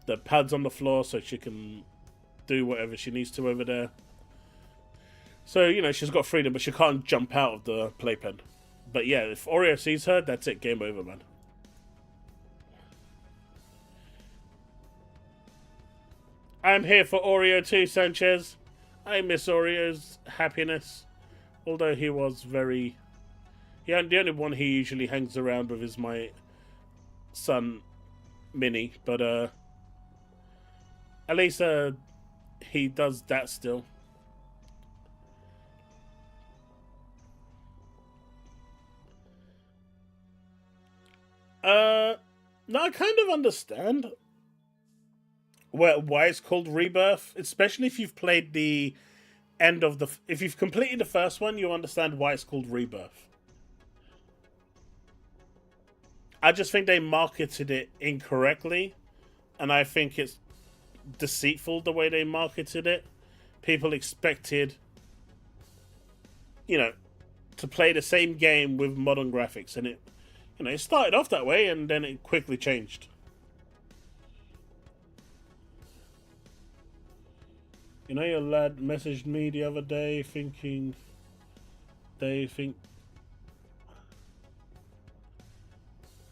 the pads on the floor so she can do whatever she needs to over there. So, she's got freedom, but she can't jump out of the playpen. But yeah, if Oreo sees her, that's it. Game over, man. I'm here for Oreo too, Sanchez. I miss Oreo's happiness. Although he was very... Yeah, the only one he usually hangs around with is my son, Minnie. But at least he does that still. No, I kind of understand why it's called Rebirth, especially if you've played the end of the... If you've completed the first one, you'll understand why it's called Rebirth. I just think they marketed it incorrectly, and I think it's deceitful the way they marketed it. People expected, to play the same game with modern graphics, and it started off that way, and then it quickly changed. Your lad messaged me the other day thinking they think...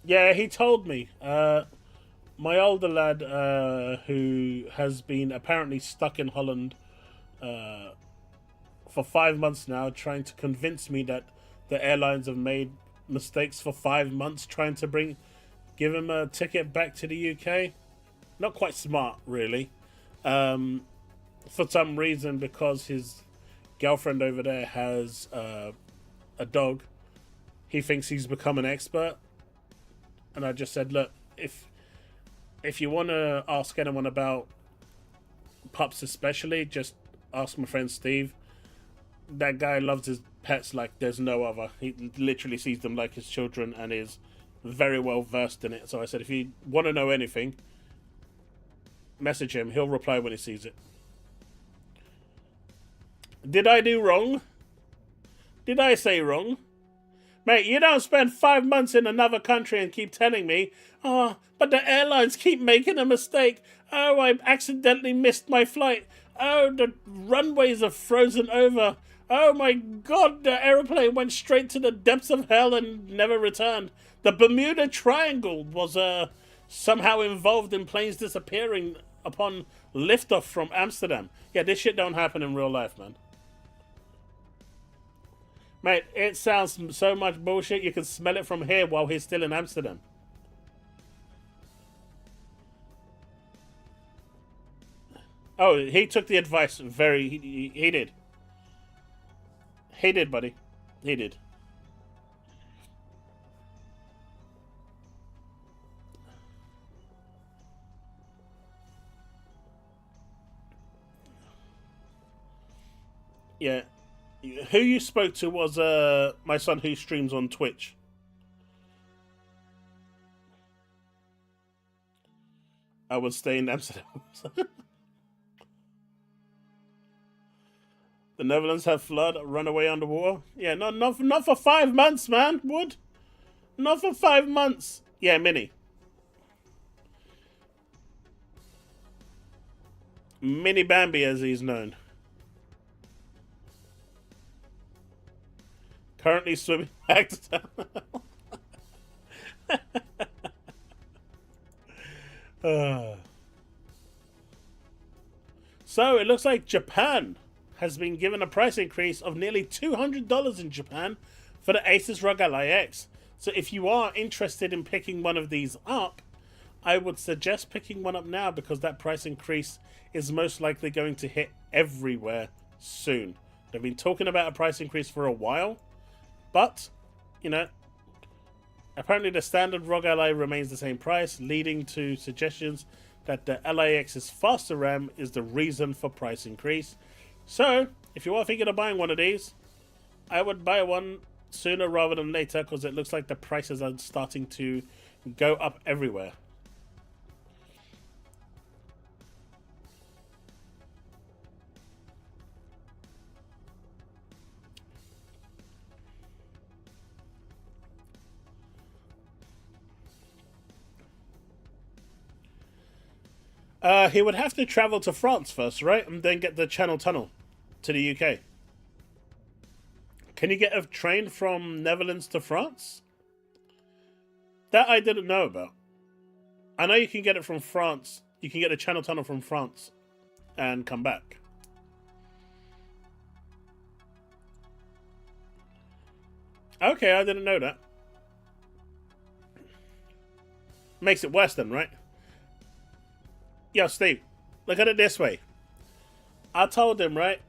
Yeah, he told me. My older lad, who has been apparently stuck in Holland for 5 months now, trying to convince me that the airlines have made mistakes for 5 months, trying to give him a ticket back to the UK. Not quite smart, really. For some reason, because his girlfriend over there has a dog, he thinks he's become an expert. And I just said, look, if you want to ask anyone about pups especially, just ask my friend Steve. That guy loves his pets like there's no other. He literally sees them like his children and is very well versed in it. So I said, if you want to know anything, message him. He'll reply when he sees it. Did I do wrong? Did I say wrong? Mate, you don't spend 5 months in another country and keep telling me, oh, but the airlines keep making a mistake. Oh, I accidentally missed my flight. Oh, the runways are frozen over. Oh my god, the aeroplane went straight to the depths of hell and never returned. The Bermuda Triangle was somehow involved in planes disappearing upon liftoff from Amsterdam. Yeah, this shit don't happen in real life, man. Mate, it sounds so much bullshit. You can smell it from here while he's still in Amsterdam. Oh, he took the advice very... He did. He did, buddy. He did. Yeah. Who you spoke to was my son who streams on Twitch. I would stay in Amsterdam. The Netherlands have flood, run away underwater. Yeah, not for 5 months, man. Wood, not for 5 months. Yeah, Mini Bambi, as he's known. Currently swimming back to town. So it looks like Japan has been given a price increase of nearly $200 in Japan for the Asus ROG Ally X. So if you are interested in picking one of these up, I would suggest picking one up now because that price increase is most likely going to hit everywhere soon. They've been talking about a price increase for a while, but, you know, apparently the standard ROG Ally remains the same price, leading to suggestions that the LIX's faster RAM is the reason for price increase. So, if you are thinking of buying one of these, I would buy one sooner rather than later because it looks like the prices are starting to go up everywhere. He would have to travel to France first, right? And then get the Channel Tunnel to the UK. Can you get a train from Netherlands to France? That I didn't know about. I know you can get it from France. You can get the Channel Tunnel from France and come back. Okay, I didn't know that. Makes it worse then, right? Yo, Steve, look at it this way. I told him, right?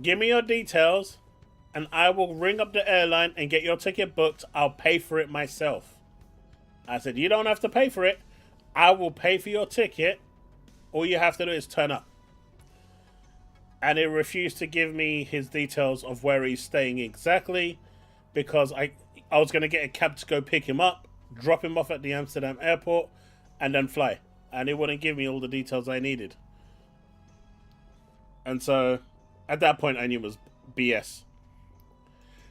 Give me your details, and I will ring up the airline and get your ticket booked. I'll pay for it myself. I said, you don't have to pay for it. I will pay for your ticket. All you have to do is turn up. And he refused to give me his details of where he's staying exactly because I was going to get a cab to go pick him up, drop him off at the Amsterdam airport, and then fly. And it wouldn't give me all the details I needed. And so, at that point, I knew it was BS.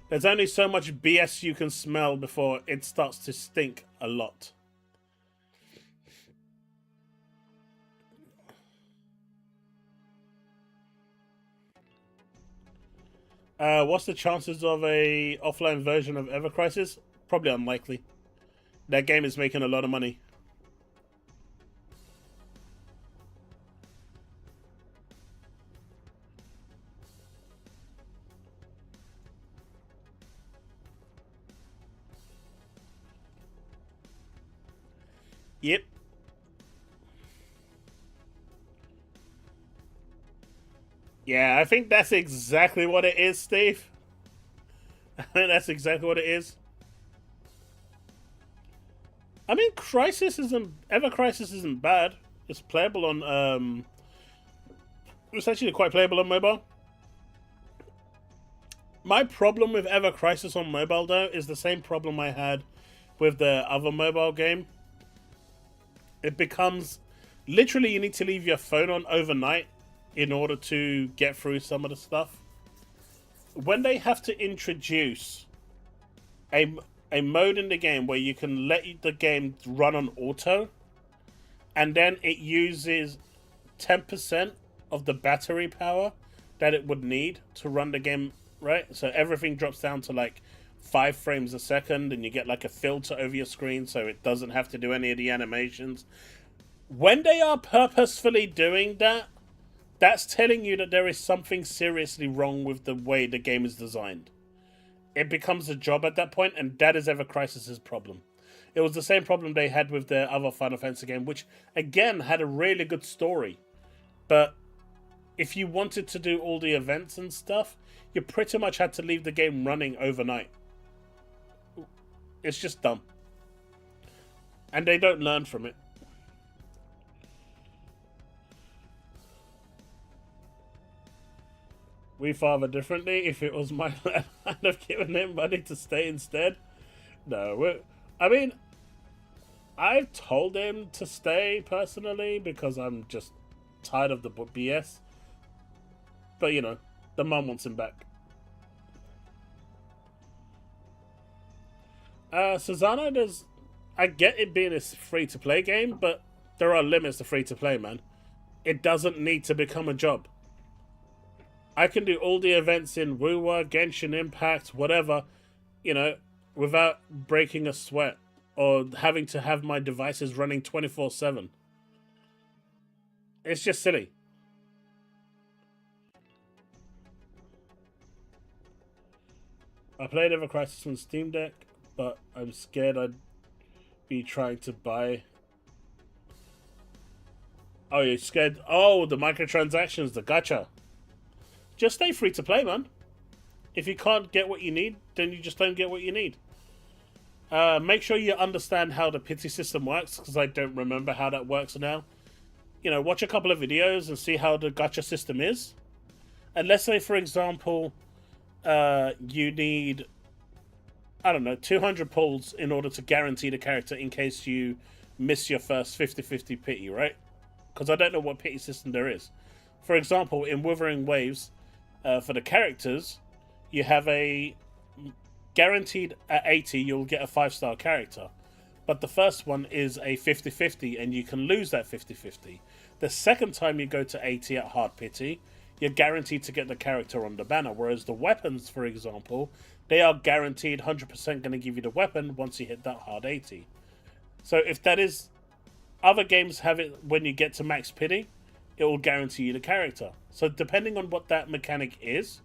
There's only so much BS you can smell before it starts to stink a lot. What's the chances of a offline version of Ever Crisis? Probably unlikely. That game is making a lot of money. Yep. Yeah, I think that's exactly what it is, Steve. I think that's exactly what it is. I mean, Ever Crisis isn't bad. It's playable on, it's actually quite playable on mobile. My problem with Ever Crisis on mobile, though, is the same problem I had with the other mobile game. It becomes... Literally, you need to leave your phone on overnight in order to get through some of the stuff. When they have to introduce a mode in the game where you can let the game run on auto, and then it uses 10% of the battery power that it would need to run the game, right? So everything drops down to like 5 frames a second, and you get like a filter over your screen so it doesn't have to do any of the animations. When they are purposefully doing that, that's telling you that there is something seriously wrong with the way the game is designed. it becomes a job at that point, and that is Ever Crisis's problem. It was the same problem they had with their other Final Fantasy game, which again had a really good story, but if you wanted to do all the events and stuff, you pretty much had to leave the game running overnight. It's just dumb, and they don't learn from it. We father differently. If it was my lad, I'd have given him money to stay instead. No, I mean, I've told him to stay personally because I'm just tired of the BS. But you know, the mum wants him back. Susanna, I get it being a free-to-play game, but there are limits to free-to-play, man. It doesn't need to become a job. I can do all the events in Wuwa, Genshin Impact, whatever, you know, without breaking a sweat or having to have my devices running 24/7. It's just silly. I played Ever Crisis on Steam Deck, but I'm scared I'd be trying to buy. Oh, you're scared? Oh, the microtransactions, the gacha. Just stay free to play, man. If you can't get what you need, then you just don't get what you need. Make sure you understand how the pity system works, because I don't remember how that works now. You know, watch a couple of videos and see how the gacha system is. And let's say, for example, you need, I don't know, 200 pulls in order to guarantee the character in case you miss your first 50-50 pity, right? Because I don't know what pity system there is. For example, in Wuthering Waves, for the characters, you have a guaranteed at 80 you'll get a 5-star character, but the first one is a 50-50 and you can lose that 50-50. The second time you go to 80 at hard pity, you're guaranteed to get the character on the banner, whereas the weapons, for example, they are guaranteed 100% going to give you the weapon once you hit that hard 80. So if that is, other games have it when you get to max pity, it will guarantee you the character. So depending on what that mechanic is,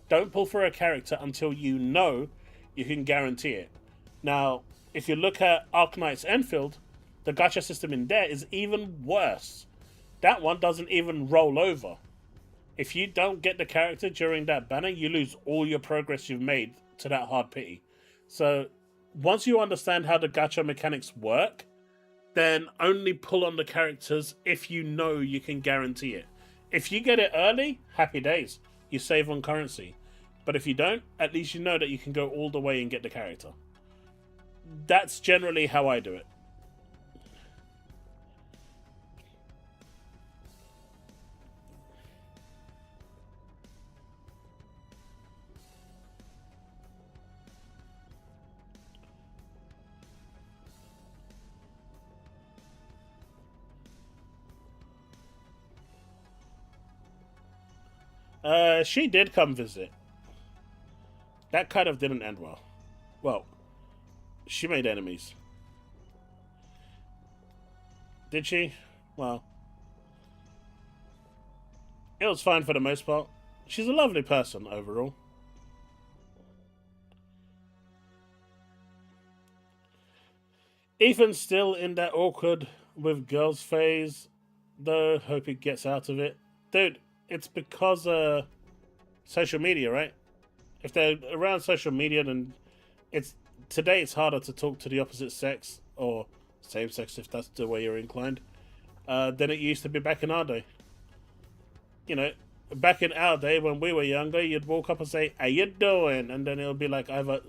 don't pull for a character until you know you can guarantee it. Now, if you look at Arknight's Enfield, the gacha system in there is even worse. That one doesn't even roll over. If you don't get the character during that banner, you lose all your progress you've made to that hard pity. So once you understand how the gacha mechanics work, then only pull on the characters if you know you can guarantee it. If you get it early, happy days. You save on currency. But if you don't, at least you know that you can go all the way and get the character. That's generally how I do it. She did come visit. That kind of didn't end well. Well, she made enemies. Did she? Well, it was fine for the most part. She's a lovely person overall. Ethan's still in that awkward with girls phase, though. Hope he gets out of it. Dude, it's because social media, right? If they're around social media, then today it's harder to talk to the opposite sex, or same sex if that's the way you're inclined, than it used to be back in our day. You know, back in our day when we were younger, you'd walk up and say, "How you doing?" And then it'll be like either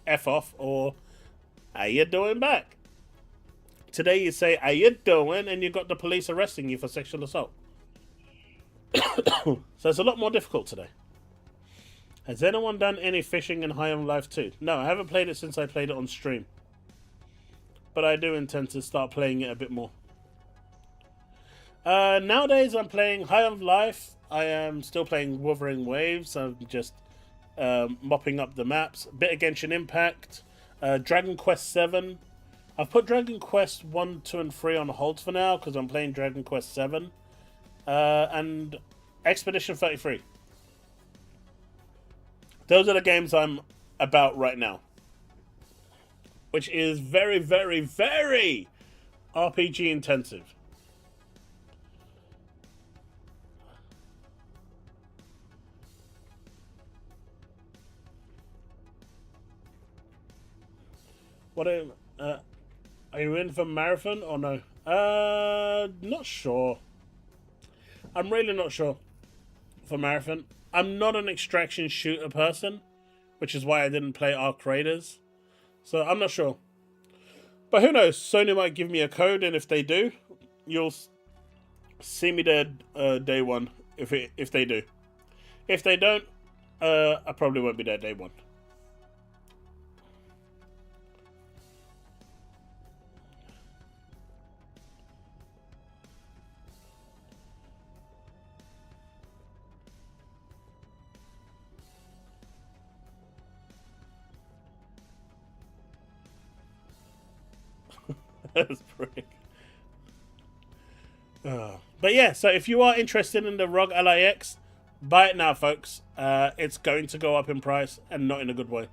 F off or "How you doing?" back. Today you say, "How you doing?" and you got the police arresting you for sexual assault. So it's a lot more difficult today. Has anyone done any fishing in High on Life 2? No, I haven't played it since I played it on stream. But I do intend to start playing it a bit more. Nowadays I'm playing High on Life. I am still playing Wuthering Waves. I'm just mopping up the maps. A bit of Genshin Impact. Dragon Quest VII. I've put Dragon Quest 1, 2, and 3 on hold for now because I'm playing Dragon Quest VII. And Expedition 33. Those are the games I'm about right now, which is very, very, very RPG intensive. What are you in for marathon or no? Not sure. I'm really not sure for marathon. I'm not an extraction shooter person, which is why I didn't play Arc Raiders. So I'm not sure. But who knows? Sony might give me a code, and if they do, you'll see me there day one. If they do, if they don't, I probably won't be there day one. That's pretty. But yeah, so if you are interested in the ROG LIX, buy it now, folks. It's going to go up in price, and not in a good way.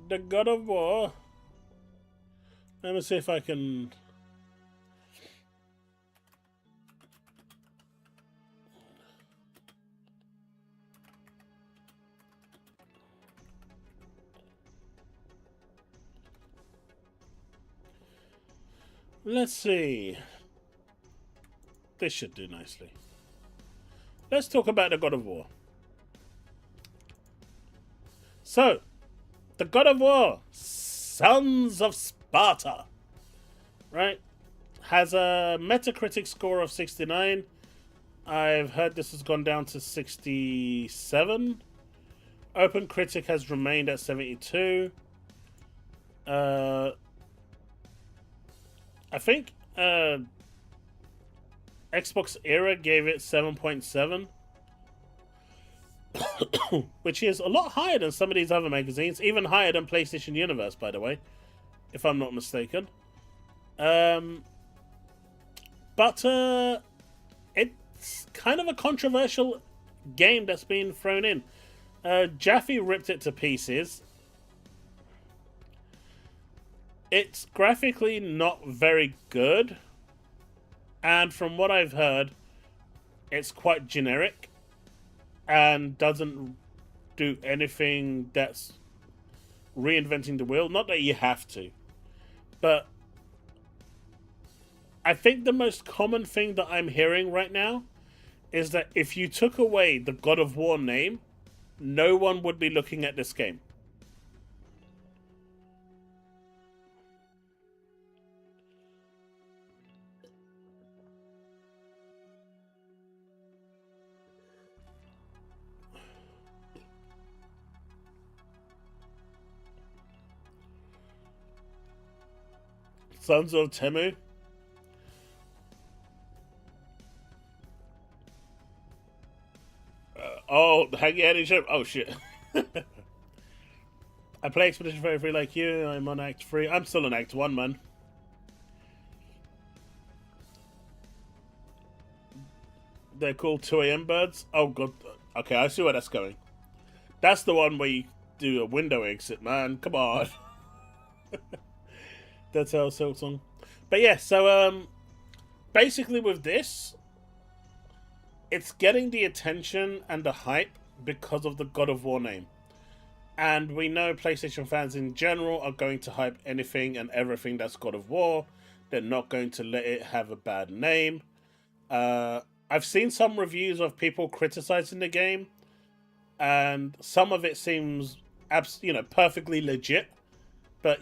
The God of War. Let me see if I can... Let's see. This should do nicely. Let's talk about the God of War. So, the God of War, Sons of Sparta, right, has a Metacritic score of 69. I've heard this has gone down to 67. OpenCritic has remained at 72. I think Xbox Era gave it 7.7, which is a lot higher than some of these other magazines, even higher than PlayStation Universe, by the way, if I'm not mistaken. But it's kind of a controversial game that's been thrown in. Jaffe ripped it to pieces. It's graphically not very good, and from what I've heard, it's quite generic and doesn't do anything that's reinventing the wheel. Not that you have to, but I think the most common thing that I'm hearing right now is that if you took away the God of War name, no one would be looking at this game. Sons of Temu. Oh, Haggy ship. Oh shit. I play Expedition 33 like you. I'm on Act 3. I'm still on Act 1, man. They're called 2 AM birds. Oh god. Okay, I see where that's going. That's the one where you do a window exit, man. Come on. That's how Silk Song. But yeah, so basically with this, it's getting the attention and the hype because of the God of War name. And we know PlayStation fans in general are going to hype anything and everything that's God of War. They're not going to let it have a bad name. I've seen some reviews of people criticizing the game, and some of it seems perfectly legit. But,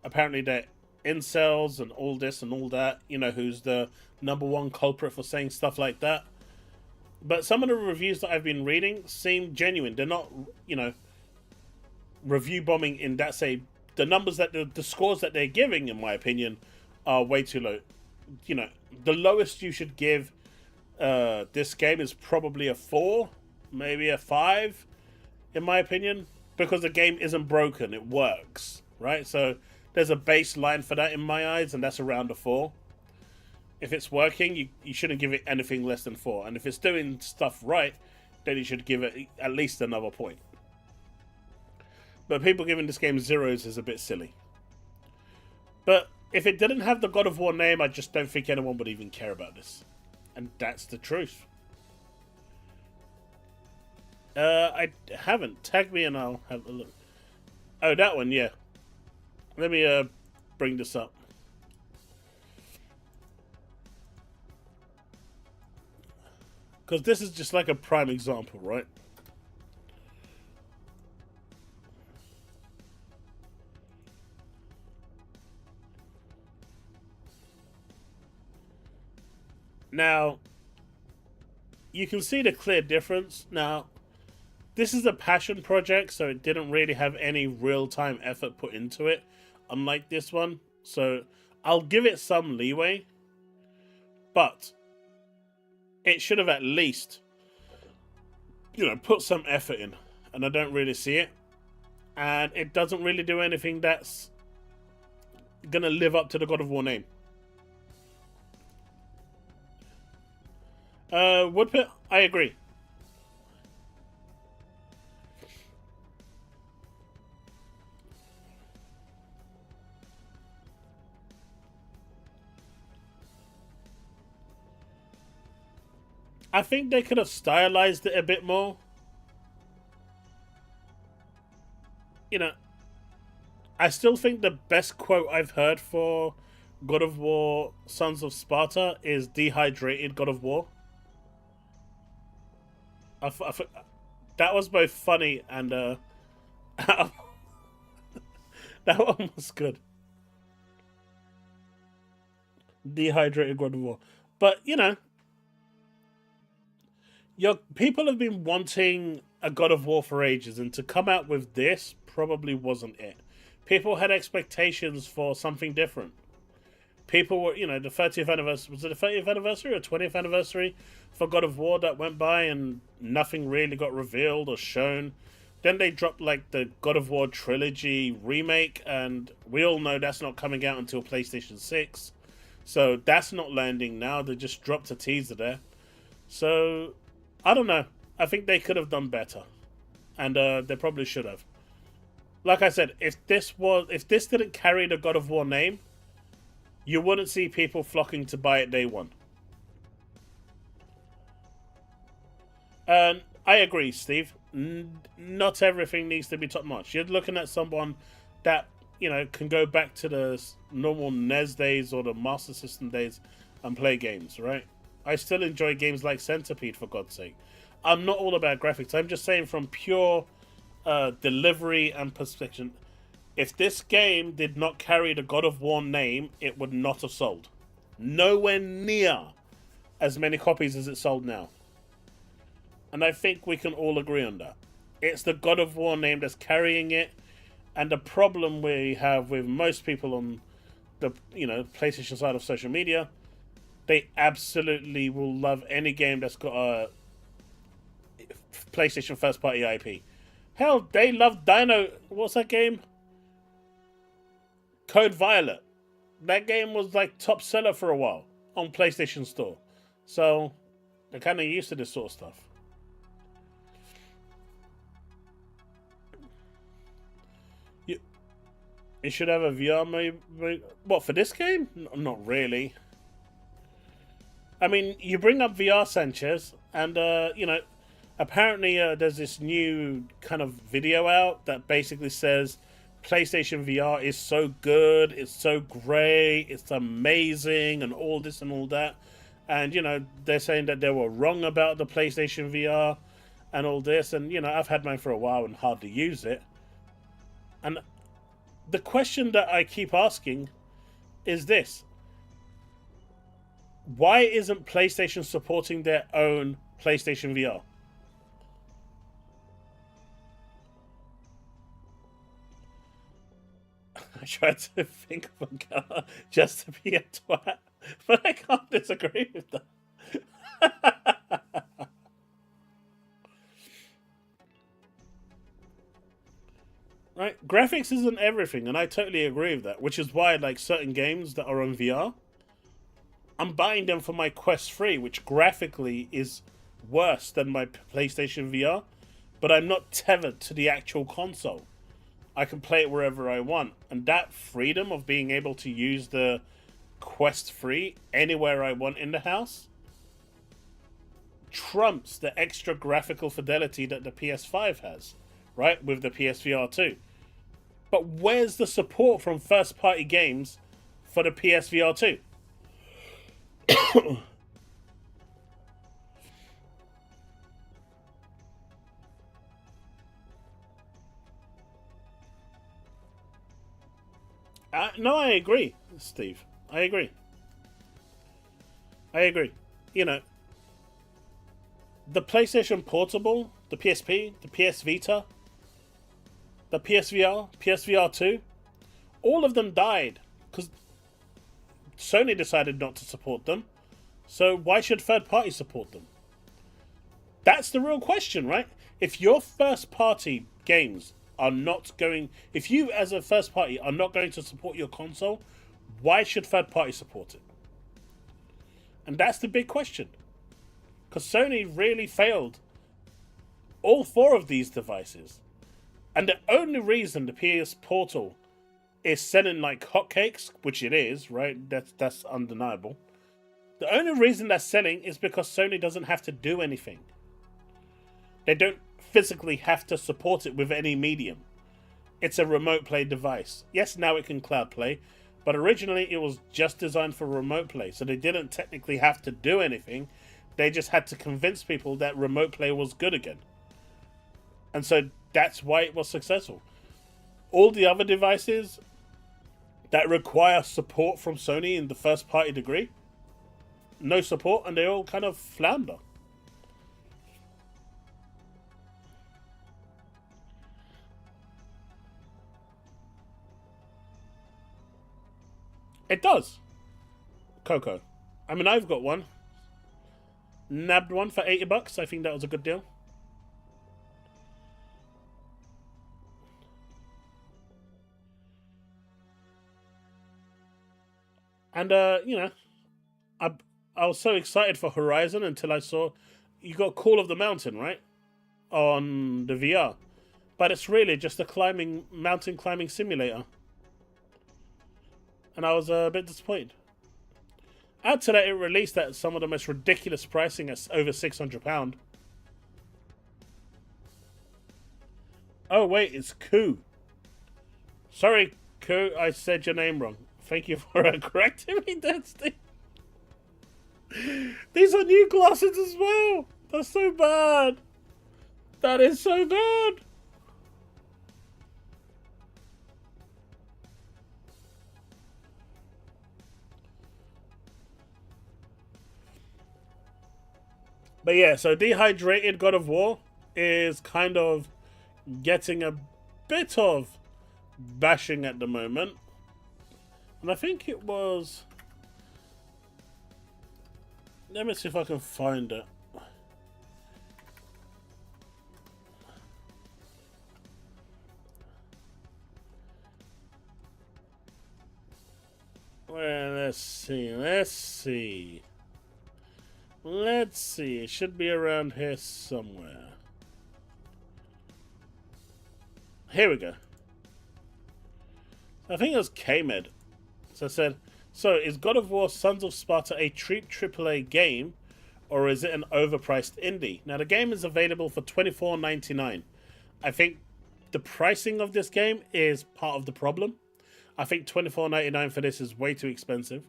apparently they're incels and all this and all that. Who's the number one culprit for saying stuff like that. But some of the reviews that I've been reading seem genuine. They're not, review bombing in that, say, the numbers that the scores that they're giving, in my opinion, are way too low. The lowest you should give this game is probably a 4, maybe a 5, in my opinion, because the game isn't broken. It works, right? So there's a baseline for that in my eyes, and that's around a 4. If it's working, you shouldn't give it anything less than 4. And if it's doing stuff right, then you should give it at least another point. But people giving this game 0s is a bit silly. But if it didn't have the God of War name, I just don't think anyone would even care about this. And that's the truth. I haven't. Tag me and I'll have a look. Oh, that one, yeah. Let me bring this up. Because this is just like a prime example, right? Now, you can see the clear difference. Now, this is a passion project, so it didn't really have any real-time effort put into it, unlike this one. So, I'll give it some leeway, but it should have at least, put some effort in, and I don't really see it. And it doesn't really do anything that's gonna live up to the God of War name. Woodpit, I agree. I think they could have stylized it a bit more. I still think the best quote I've heard for God of War Sons of Sparta is dehydrated God of War. That was both funny and that one was good. Dehydrated God of War. But, your people have been wanting a God of War for ages, and to come out with this probably wasn't it. People had expectations for something different. People were, the 30th anniversary, was it the 30th anniversary or 20th anniversary for God of War that went by and nothing really got revealed or shown. Then they dropped like the God of War trilogy remake, and we all know that's not coming out until PlayStation 6. So that's not landing now. They just dropped a teaser there. So I don't know. I think they could have done better, and they probably should have. Like I said, if this didn't carry the God of War name, you wouldn't see people flocking to buy it day one. And I agree, Steve. Not everything needs to be top notch. You're looking at someone that can go back to the normal NES days or the Master System days and play games, right? I still enjoy games like Centipede, for God's sake. I'm not all about graphics. I'm just saying from pure delivery and perspective. If this game did not carry the God of War name, it would not have sold. Nowhere near as many copies as it sold now. And I think we can all agree on that. It's the God of War name that's carrying it. And the problem we have with most people on the PlayStation side of social media, they absolutely will love any game that's got a PlayStation first party IP. Hell, they love Dino. What's that game? Code Violet. That game was like top seller for a while on PlayStation Store. So they're kind of used to this sort of stuff. It should have a VR mode. What, for this game? Not really. I mean, you bring up VR, Sanchez, and, apparently there's this new kind of video out that basically says PlayStation VR is so good, it's so great, it's amazing, and all this and all that. And, they're saying that they were wrong about the PlayStation VR and all this. And, I've had mine for a while and hardly use it. And the question that I keep asking is this. Why isn't PlayStation supporting their own PlayStation VR? I tried to think of a car just to be a twat, but I can't disagree with that. right? Graphics isn't everything, and I totally agree with that. Which is why, like, certain games that are on VR, I'm buying them for my Quest 3, which graphically is worse than my PlayStation VR, but I'm not tethered to the actual console. I can play it wherever I want, and that freedom of being able to use the Quest 3 anywhere I want in the house trumps the extra graphical fidelity that the PS5 has, right, with the PSVR 2. But where's the support from first-party games for the PSVR 2? No, I agree, Steve. I agree. You know, the PlayStation Portable, the PSP, the PS Vita, the PSVR, PSVR 2, all of them died because Sony decided not to support them. So why should third parties support them? That's the real question, right? If your first party games are not going... If you as a first party are not going to support your console, why should third parties support it? And that's the big question. Because Sony really failed all four of these devices. And the only reason the PS Portal is selling like hotcakes, which it is, right? That's undeniable. The only reason that's selling is because Sony doesn't have to do anything. They don't physically have to support it with any medium. It's a remote play device. Yes, now it can cloud play, but originally it was just designed for remote play, so they didn't technically have to do anything. They just had to convince people that remote play was good again. And so that's why it was successful. All the other devices that require support from Sony in the first party degree, no support, and they all kind of flounder. It does. Coco. I mean, I've got one. Nabbed one for $80. I think that was a good deal. And, you know, I was so excited for Horizon until I saw you got Call of the Mountain, right? On the VR. But it's really just a mountain climbing simulator. And I was a bit disappointed. Add to that, it released at some of the most ridiculous pricing at over £600. Oh, wait, it's Koo. Sorry, Koo, I said your name wrong. Thank you for correcting me, Dusty. These are new glasses as well. That's so bad. That is so bad. But yeah, so Dehydrated God of War is kind of getting a bit of bashing at the moment. And I think it was... Let me see if I can find it. Well, let's see. It should be around here somewhere. Here we go. I think it was K-Med. So I said, so is God of War Sons of Sparta a cheap AAA game, or is it an overpriced indie? Now, the game is available for $24.99. I think the pricing of this game is part of the problem. I think $24.99 for this is way too expensive.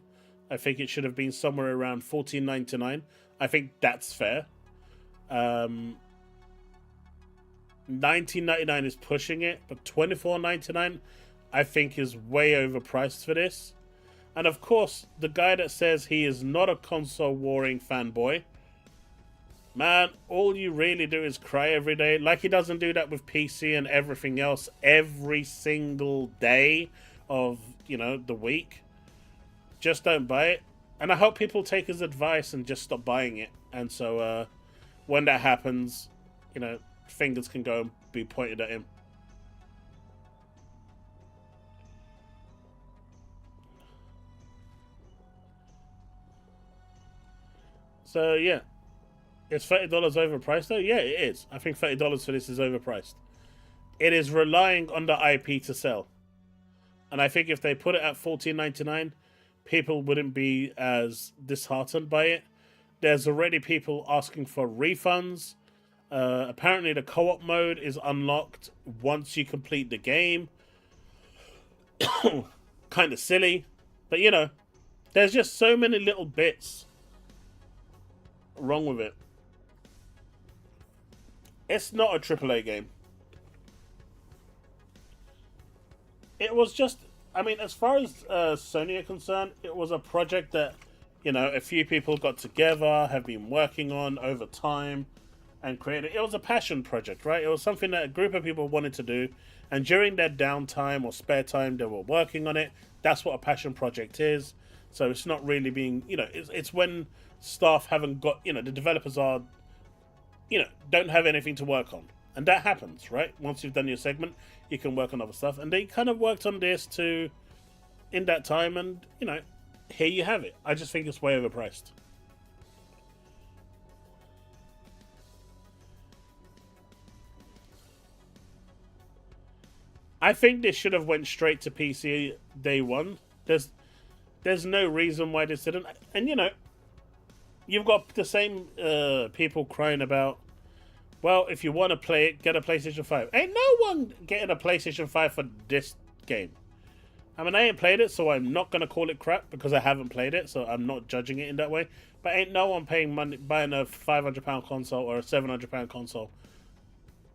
I think it should have been somewhere around $14.99. I think that's fair. $19.99 is pushing it, but $24.99 I think is way overpriced for this. And of course, the guy that says he is not a console warring fanboy, man, all you really do is cry every day. Like he doesn't do that with PC and everything else every single day of, you know, the week. Just don't buy it. And I hope people take his advice and just stop buying it. And so when that happens, you know, fingers can go and be pointed at him. So yeah, is $30 overpriced though? Yeah, it is. I think $30 for this is overpriced. It is relying on the IP to sell, and I think if they put it at $14.99, people wouldn't be as disheartened by it. There's already people asking for refunds. Apparently, the co-op mode is unlocked once you complete the game. Kind of silly, but you know, there's just so many little bits wrong with it. It's not a AAA game. It was just, I mean, as far as Sony are concerned, it was a project that, you know, a few people got together, have been working on over time, and created. It was a passion project, right? It was something that a group of people wanted to do, and during their downtime or spare time, they were working on it. That's what a passion project is. So it's not really being, you know, it's when staff haven't got, you know, the developers are, you know, don't have anything to work on. And that happens, right? Once you've done your segment, you can work on other stuff. And they kind of worked on this too in that time, and, you know, here you have it. I just think it's way overpriced. I think this should have went straight to PC day one. There's no reason why this didn't. And, you know, you've got the same people crying about, well, if you want to play it, get a PlayStation 5. Ain't no one getting a PlayStation 5 for this game. I mean, I ain't played it, so I'm not going to call it crap because I haven't played it, so I'm not judging it in that way. But ain't no one paying money, buying a £500 console or a £700 console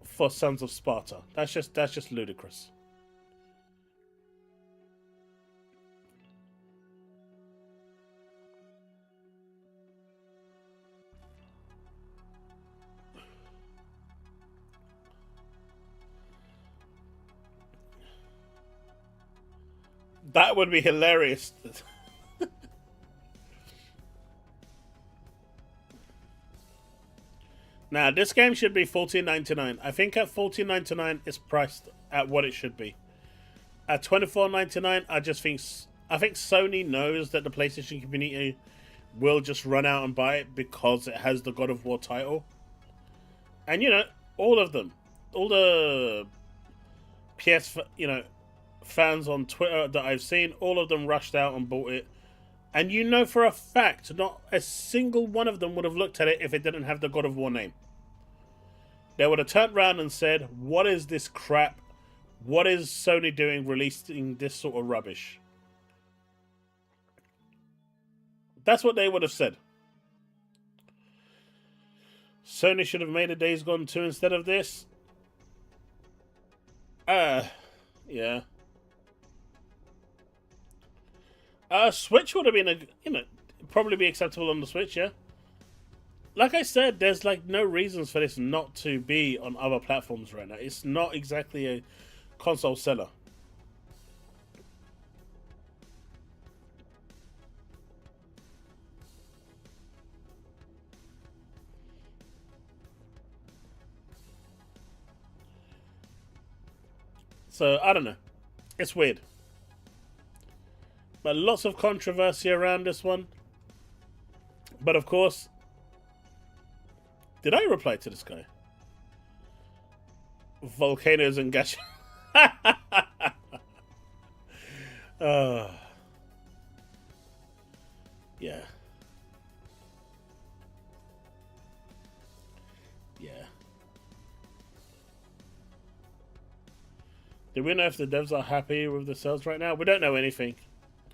for Sons of Sparta. That's just ludicrous. That would be hilarious. Now, this game should be $14.99. I think at $14.99 it's priced at what it should be. At $24.99, I think Sony knows that the PlayStation community will just run out and buy it because it has the God of War title. And you know, all of them, all the PS, you know, fans on Twitter that I've seen, all of them rushed out and bought it. And you know for a fact, not a single one of them would have looked at it if it didn't have the God of War name. They would have turned around and said, what is this crap? What is Sony doing releasing this sort of rubbish? That's what they would have said. Sony should have made a Days Gone 2 instead of this. Yeah. Switch would have been probably be acceptable on the Switch, yeah. Like I said, there's like no reasons for this not to be on other platforms right now. It's not exactly a console seller. So, I don't know. It's weird. But lots of controversy around this one. But of course, did I reply to this guy? Volcanoes and gas. Yeah. Yeah. Do we know if the devs are happy with the sales right now? We don't know anything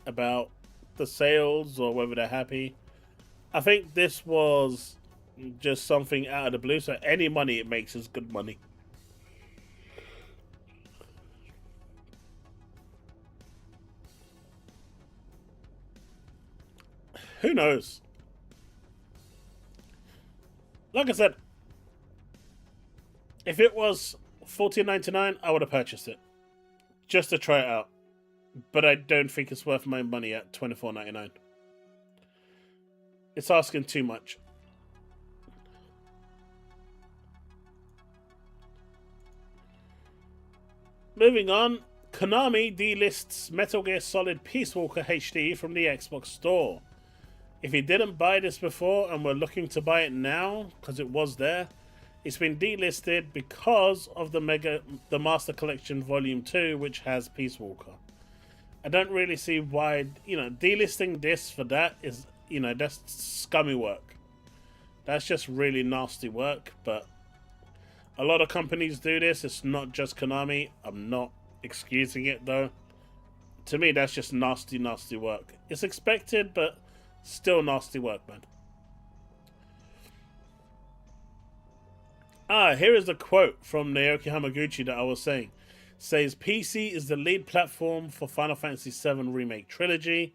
about the sales or whether they're happy. I think this was just something out of the blue, so any money it makes is good money. Who knows? Like I said, if it was $14.99, I would have purchased it just to try it out. But I don't think it's worth my money at $24.99. It's asking too much. Moving on, Konami delists Metal Gear Solid Peace Walker HD from the Xbox Store. If you didn't buy this before and were looking to buy it now because it was there, it's been delisted because of the Master Collection Volume 2, which has Peace Walker. I don't really see why, delisting this for that is, that's scummy work. That's just really nasty work, but a lot of companies do this. It's not just Konami. I'm not excusing it, though. To me, that's just nasty, nasty work. It's expected, but still nasty work, man. Here is a quote from Naoki Hamaguchi that I was saying. It says, PC is the lead platform for Final Fantasy VII Remake Trilogy.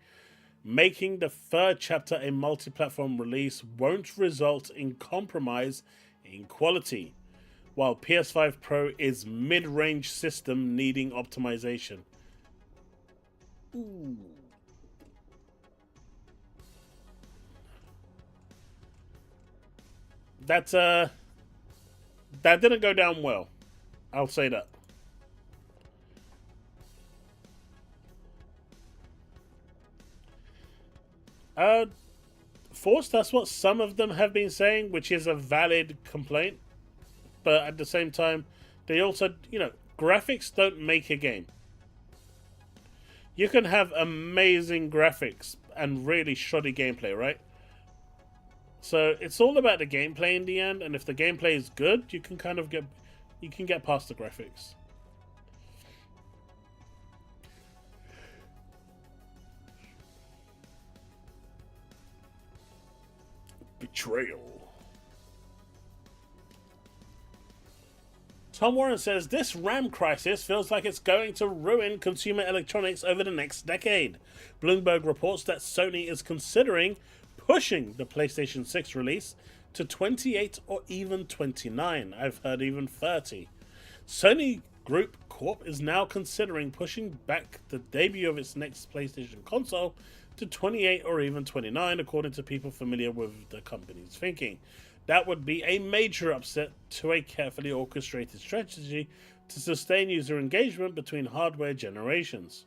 Making the third chapter a multi-platform release won't result in compromise in quality, while PS5 Pro is mid-range system needing optimization. Ooh. That didn't go down well. I'll say that. Force, that's what some of them have been saying, which is a valid complaint. But at the same time, they also, graphics don't make a game. You can have amazing graphics and really shoddy gameplay, right? So it's all about the gameplay in the end, and if the gameplay is good, you can get past the graphics. Betrayal. Tom Warren says, this RAM crisis feels like it's going to ruin consumer electronics over the next decade. Bloomberg reports that Sony is considering pushing the PlayStation 6 release to 28 or even 29. I've heard even 30. Sony Group Corp is now considering pushing back the debut of its next PlayStation console to 28 or even 29, according to people familiar with the company's thinking. That would be a major upset to a carefully orchestrated strategy to sustain user engagement between hardware generations.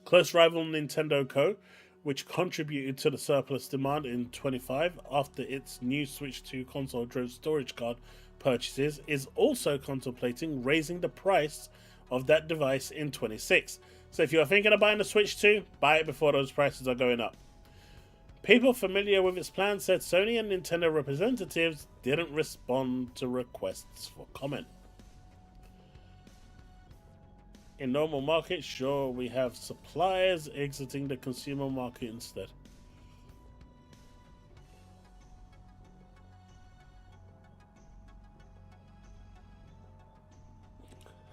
Close rival Nintendo Co., which contributed to the surplus demand in 25 after its new Switch 2 console drove storage card purchases, is also contemplating raising the price of that device in 26. So if you're thinking of buying the Switch 2, buy it before those prices are going up. People familiar with its plan said Sony and Nintendo representatives didn't respond to requests for comment. In normal markets, sure, we have suppliers exiting the consumer market instead.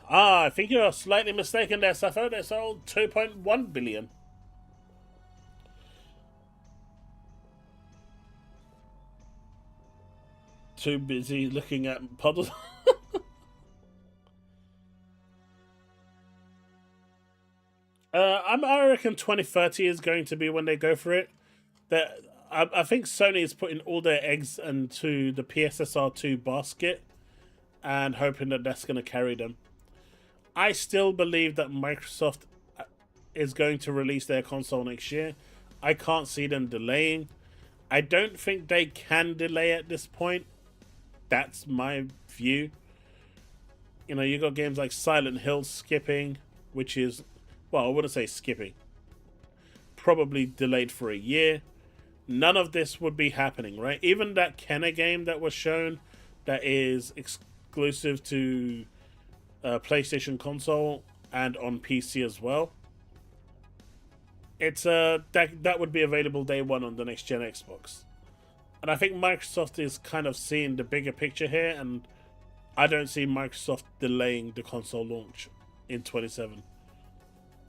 I think you're slightly mistaken there, Cypher. They sold 2.1 billion. Too busy looking at puddles. I reckon 2030 is going to be when they go for it. I think Sony is putting all their eggs into the PSSR 2 basket and hoping that that's going to carry them. I still believe that Microsoft is going to release their console next year. I can't see them delaying. I don't think they can delay at this point. That's my view. You got games like Silent Hill skipping, which is, well, I wouldn't say skipping. Probably delayed for a year. None of this would be happening, right? Even that Kenner game that was shown that is exclusive to PlayStation console and on PC as well. It's that would be available day one on the next gen Xbox. And I think Microsoft is kind of seeing the bigger picture here, and I don't see Microsoft delaying the console launch in 27.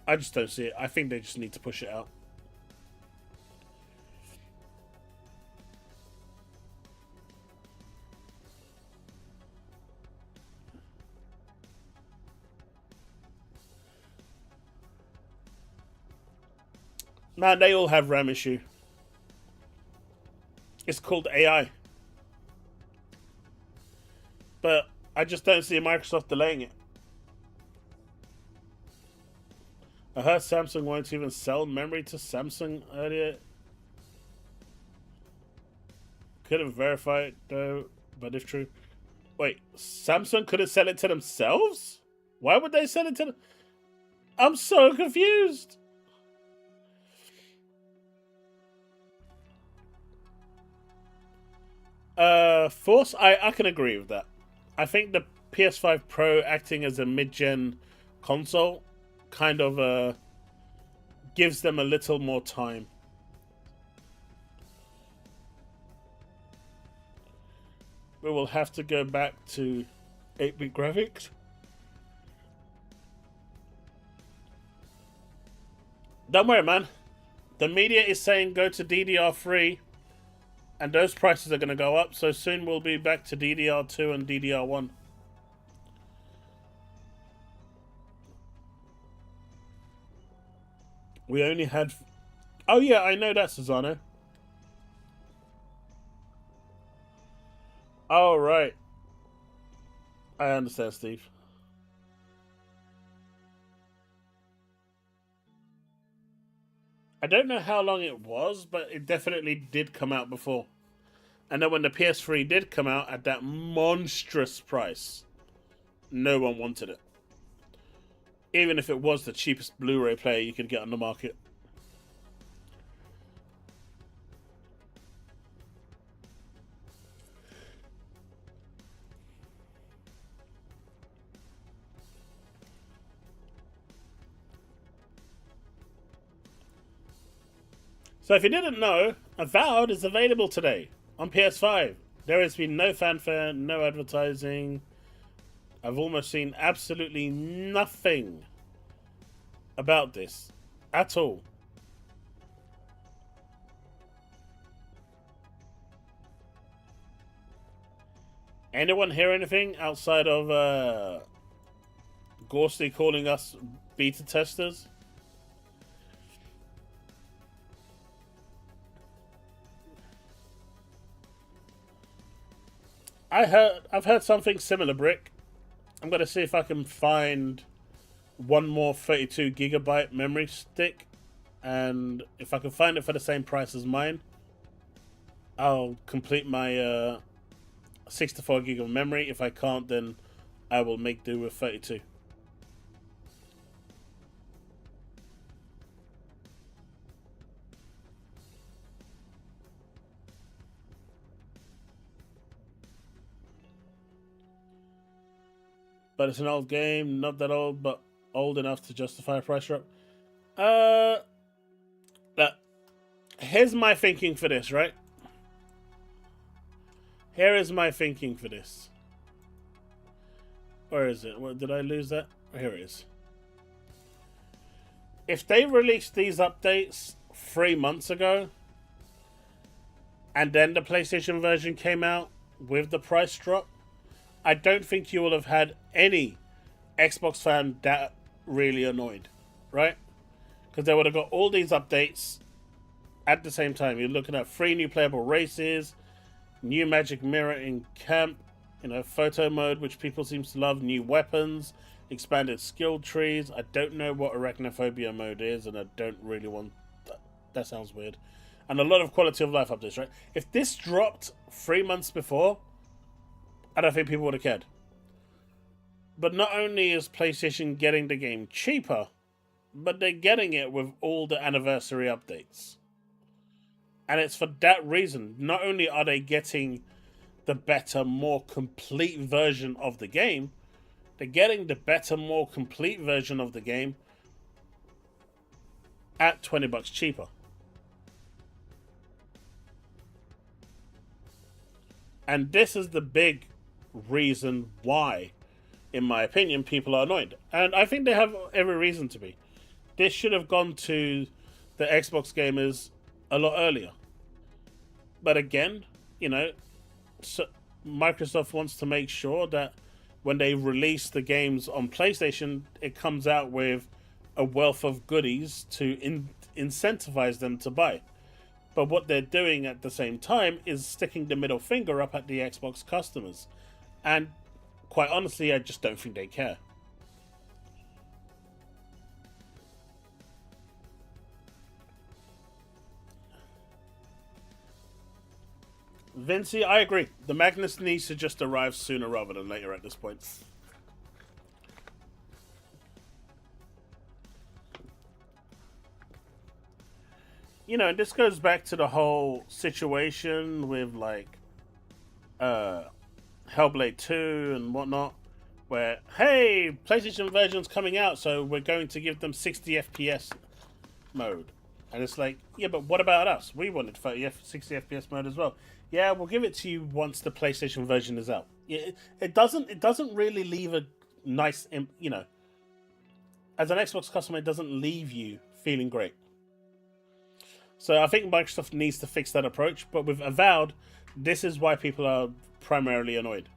I just don't see it. I think they just need to push it out. Man, they all have RAM issue. It's called AI. But I just don't see Microsoft delaying it. I heard Samsung wanted to even sell memory to Samsung earlier Couldn't verify it though, but if true. Wait, Samsung couldn't sell it to themselves? Why would they sell it to them? I'm so confused. Force, I can agree with that. I think the PS5 Pro acting as a mid-gen console kind of gives them a little more time. We will have to go back to 8-bit graphics. Don't worry, man. The media is saying go to DDR3, and those prices are going to go up, so soon we'll be back to DDR2 and DDR1. We only had... Oh yeah, I know that, Susano. Oh, right. I understand, Steve. I don't know how long it was, but it definitely did come out before. And then when the PS3 did come out at that monstrous price, no one wanted it. Even if it was the cheapest Blu-ray player you could get on the market. So if you didn't know, Avowed is available today on PS5. There has been no fanfare, no advertising. I've almost seen absolutely nothing about this at all. Anyone hear anything outside of Gorsty calling us beta testers? I've heard something similar, Brick. I'm gonna see if I can find one more 32 gigabyte memory stick, and if I can find it for the same price as mine, I'll complete my 64 gig of memory. If I can't, then I will make do with 32. But it's an old game, not that old, but old enough to justify a price drop. Look, here's my thinking for this, right? Here is my thinking for this. Where is it? What, did I lose that? Here it is. If they released these updates 3 months ago, and then the PlayStation version came out with the price drop, I don't think you will have had any Xbox fan that really annoyed, right? Because they would have got all these updates at the same time. You're looking at 3 new playable races, new magic mirror in camp, photo mode, which people seem to love, new weapons, expanded skill trees. I don't know what arachnophobia mode is, and I don't really want that. That sounds weird. And a lot of quality of life updates, right? If this dropped 3 months before, I don't think people would have cared. But not only is PlayStation getting the game cheaper, but they're getting it with all the anniversary updates. And it's for that reason. Not only are they getting the better, more complete version of the game, they're getting the better, more complete version of the game at $20 cheaper. And this is the big reason why, in my opinion, people are annoyed. And I think they have every reason to be. This should have gone to the Xbox gamers a lot earlier. But again, so Microsoft wants to make sure that when they release the games on PlayStation, it comes out with a wealth of goodies to incentivize them to buy. But what they're doing at the same time is sticking the middle finger up at the Xbox customers. And quite honestly, I just don't think they care. Vinci, I agree. The Magnus needs to just arrive sooner rather than later at this point. You know, and this goes back to the whole situation with, like, Hellblade 2 and whatnot, where, hey, PlayStation version's coming out, so we're going to give them 60 FPS mode. And it's like, yeah, but what about us? We wanted 60 FPS mode as well. Yeah, we'll give it to you once the PlayStation version is out. It doesn't really leave a nice, you know, as an Xbox customer, it doesn't leave you feeling great. So I think Microsoft needs to fix that approach. But with Avowed, this is why people are primarily annoyed.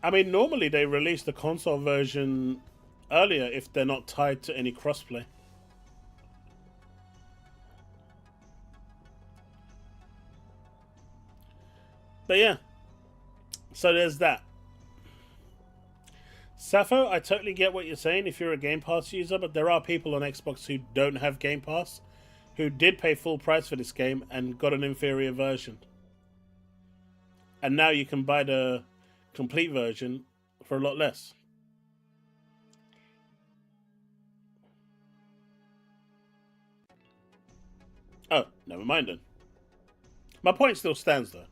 I mean, normally they release the console version earlier if they're not tied to any crossplay. But yeah, so there's that. Sappho, I totally get what you're saying if you're a Game Pass user, but there are people on Xbox who don't have Game Pass who did pay full price for this game and got an inferior version. And now you can buy the complete version for a lot less. Oh, never mind then. My point still stands though.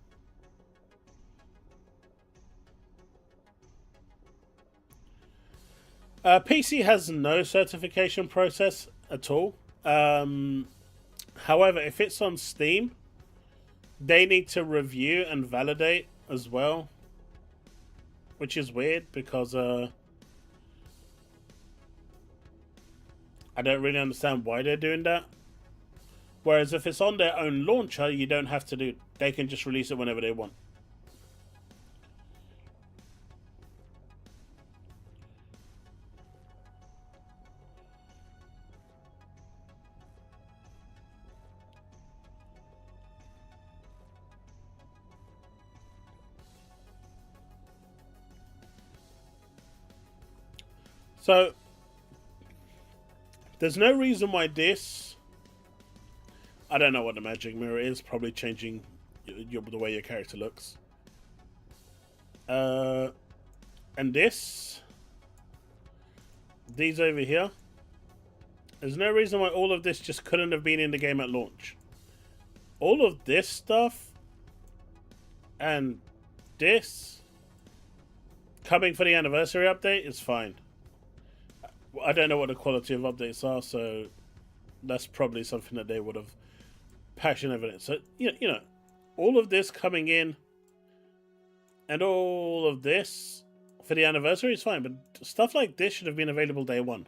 PC has no certification process at all. However, if it's on Steam, they need to review and validate as well, which is weird because I don't really understand why they're doing that. Whereas if it's on their own launcher, you don't have to do. They can just release it whenever they want. So there's no reason why this. I don't know what the magic mirror is. Probably changing the way your character looks. And this. These over here. There's no reason why all of this just couldn't have been in the game at launch. All of this stuff and this coming for the anniversary update is fine. I don't know what the quality of updates are, so that's probably something that they would have patched over it. So, you know, all of this coming in and all of this for the anniversary is fine, but stuff like this should have been available day one.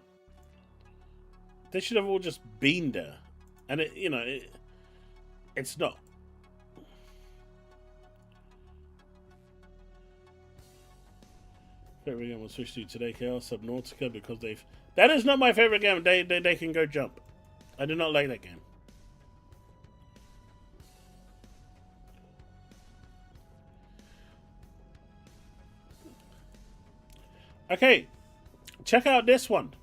They should have all just been there. And, it's not. Favorite game will switch to today, Chaos Subnautica, because they've. That is not my favorite game. They can go jump. I do not like that game. Okay, check out this one.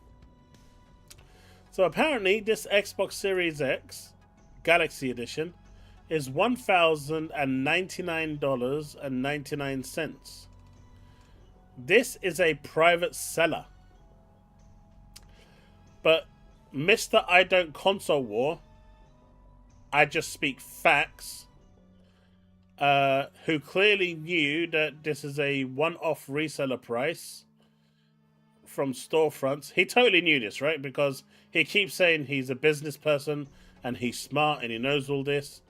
So apparently, this Xbox Series X Galaxy Edition is $1,099.99. This is a private seller. But Mr. I Don't Console War, I just speak facts, who clearly knew that this is a one-off reseller price from storefronts. He totally knew this, right? Because he keeps saying he's a business person and he's smart and he knows all this.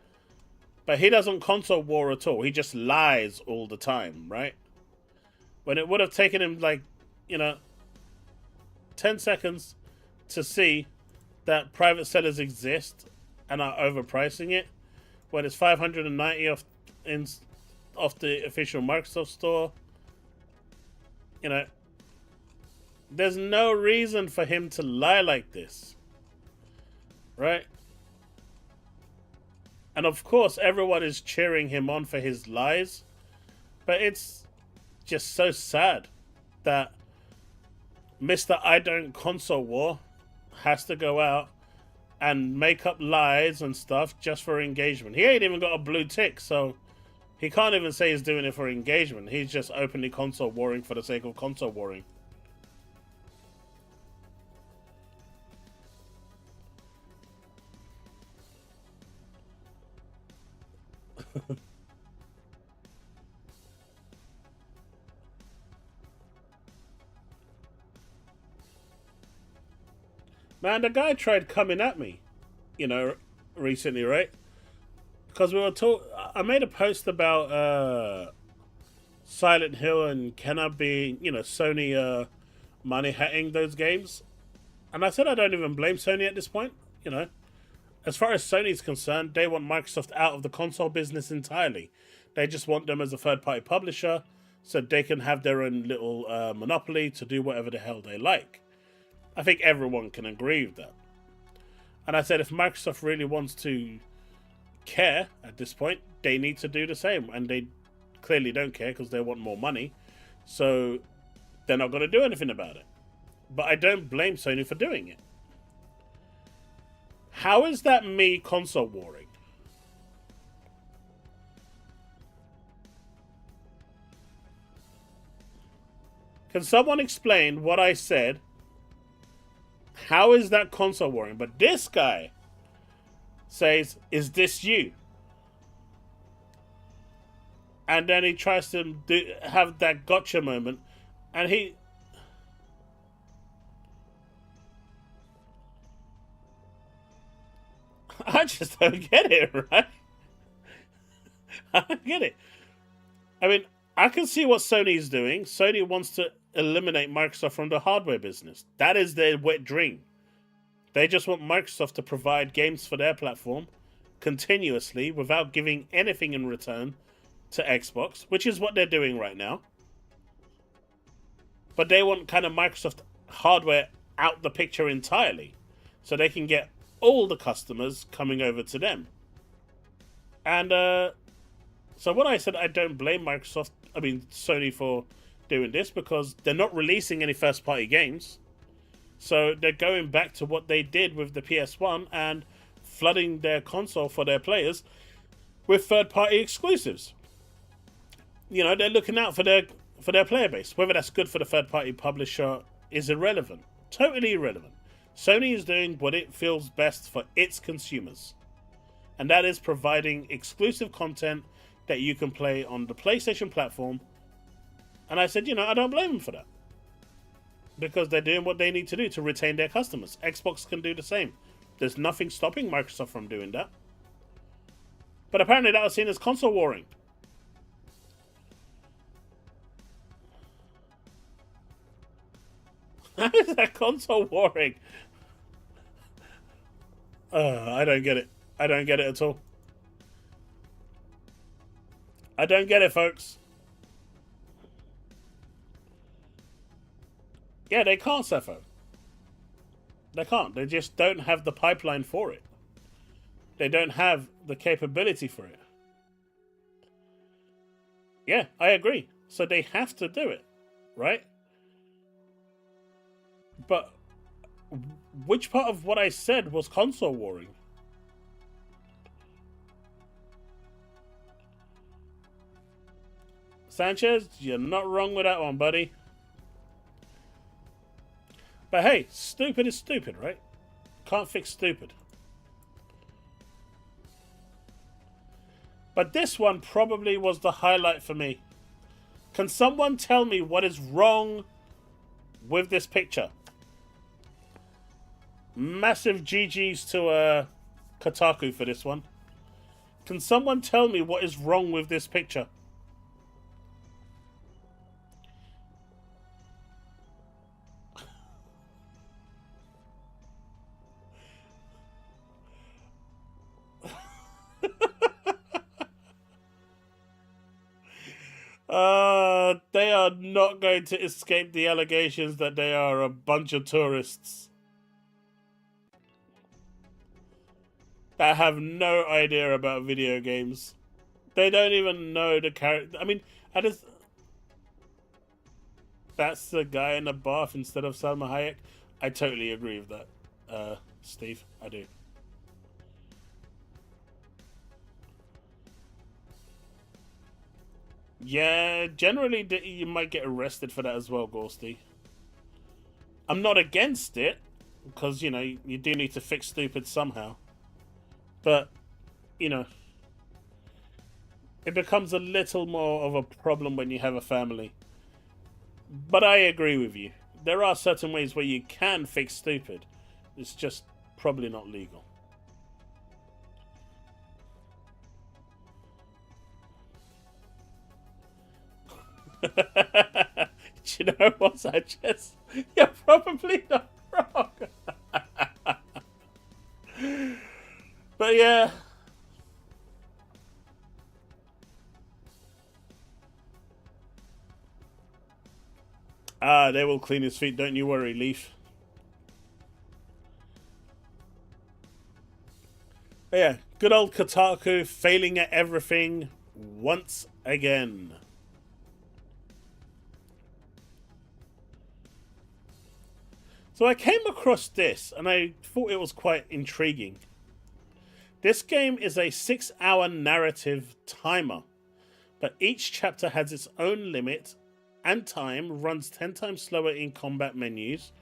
But he doesn't console war at all. He just lies all the time, right? When it would have taken him, 10 seconds to see that private sellers exist and are overpricing it, when it's $590 off the official Microsoft store, there's no reason for him to lie like this, right? And of course, everyone is cheering him on for his lies. But it's just so sad that Mr. I Don't Console War has to go out and make up lies and stuff just for engagement. He ain't even got a blue tick, so he can't even say he's doing it for engagement. He's just openly console warring for the sake of console warring. Man, the guy tried coming at me, you know, recently, right? Because we were I made a post about Silent Hill and Kenna being, you know, Sony money hatting those games. And I said I don't even blame Sony at this point, you know. As far as Sony's concerned, they want Microsoft out of the console business entirely. They just want them as a third-party publisher so they can have their own little monopoly to do whatever the hell they like. I think everyone can agree with that. And I said if Microsoft really wants to care at this point, they need to do the same. And they clearly don't care because they want more money. So they're not going to do anything about it. But I don't blame Sony for doing it. How is that me console warring? Can someone explain what I said? How is that console warring? But this guy says, is this you? And then he tries to have that gotcha moment. And he... I just don't get it, right? I don't get it. I mean, I can see what Sony's doing. Sony wants to eliminate Microsoft from the hardware business. That is their wet dream. They just want Microsoft to provide games for their platform continuously without giving anything in return to Xbox, which is what they're doing right now. But they want kind of Microsoft hardware out the picture entirely so they can get all the customers coming over to them. And so when I said I don't blame Sony for doing this because they're not releasing any first-party games. So they're going back to what they did with the PS1 and flooding their console for their players with third-party exclusives. You know, they're looking out for their player base. Whether that's good for the third-party publisher is irrelevant. Totally irrelevant. Sony is doing what it feels best for its consumers. And that is providing exclusive content that you can play on the PlayStation platform. And I said, you know, I don't blame them for that. Because they're doing what they need to do to retain their customers. Xbox can do the same. There's nothing stopping Microsoft from doing that. But apparently that was seen as console warring. How is that console warring? I don't get it. I don't get it at all. I don't get it, folks. Yeah, they can't, Cypher. They can't. They just don't have the pipeline for it. They don't have the capability for it. Yeah, I agree. So they have to do it, right? But which part of what I said was console warring? Sanchez, you're not wrong with that one, buddy. But hey, stupid is stupid, right? Can't fix stupid. But this one probably was the highlight for me. Can someone tell me what is wrong with this picture? Massive GGs to Kotaku for this one. Can someone tell me what is wrong with this picture? They are not going to escape the allegations that they are a bunch of tourists. that have no idea about video games. They don't even know the character. I mean, I just. That's the guy in the bath instead of Salma Hayek. I totally agree with that, Steve. I do. Yeah, generally you might get arrested for that as well, Gorsty. I'm not against it, because, you know, you do need to fix stupid somehow. But, you know, it becomes a little more of a problem when you have a family. But I agree with you. There are certain ways where you can fix stupid. It's just probably not legal. Do you know what I just... You're probably not wrong. But yeah. Ah, they will clean his feet, don't you worry, Leaf. But yeah, good old Kotaku failing at everything once again. So I came across this and I thought it was quite intriguing. This game is a 6-hour narrative timer, but each chapter has its own limit and time, runs 10 times slower in combat menus,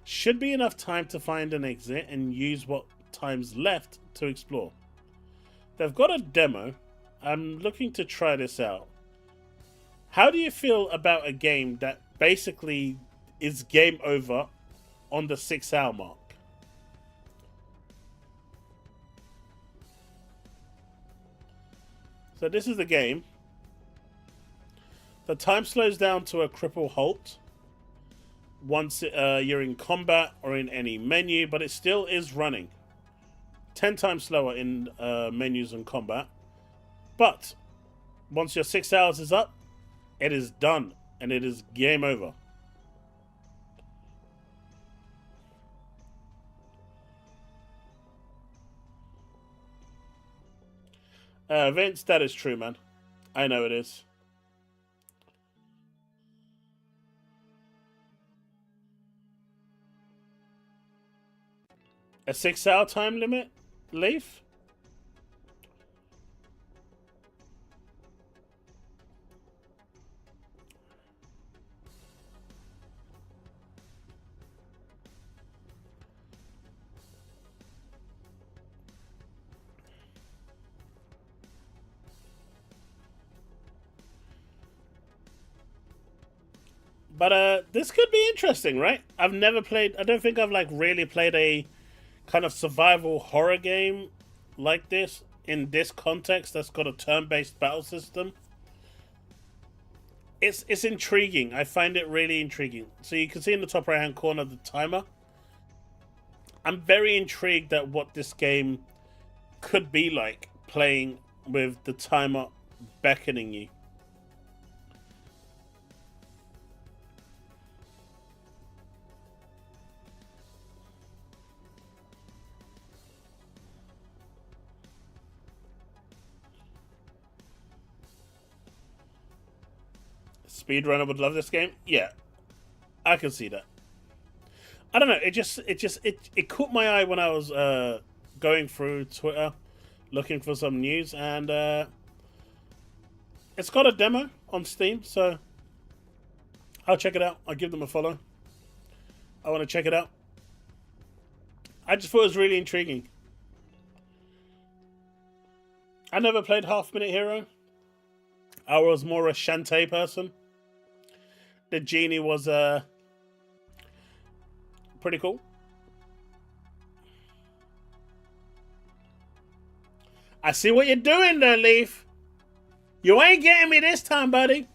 should be enough time to find an exit and use what time's left to explore. They've got a demo. I'm looking to try this out. How do you feel about a game that basically is game over on the 6-hour mark? So this is the game. The time slows down to a cripple halt once you're in combat or in any menu, but it still is running. 10 times slower in menus and combat. But once your 6 hours is up, it is done and it is game over. Vince, that is true, man. I know it is. A 6-hour time limit, Leaf? But this could be interesting, right? I've never played. I don't think I've like really played a kind of survival horror game like this in this context that's got a turn-based battle system. It's intriguing. I find it really intriguing. So you can see in the top right-hand corner the timer. I'm very intrigued at what this game could be like playing with the timer beckoning you. Speedrunner would love this game. Yeah, I can see that. I don't know. It caught my eye when I was going through Twitter, looking for some news, and it's got a demo on Steam, so I'll check it out. I'll give them a follow. I want to check it out. I just thought it was really intriguing. I never played Half Minute Hero. I was more a Shantae person. The genie was pretty cool. I see what you're doing there, Leaf. You ain't getting me this time, buddy.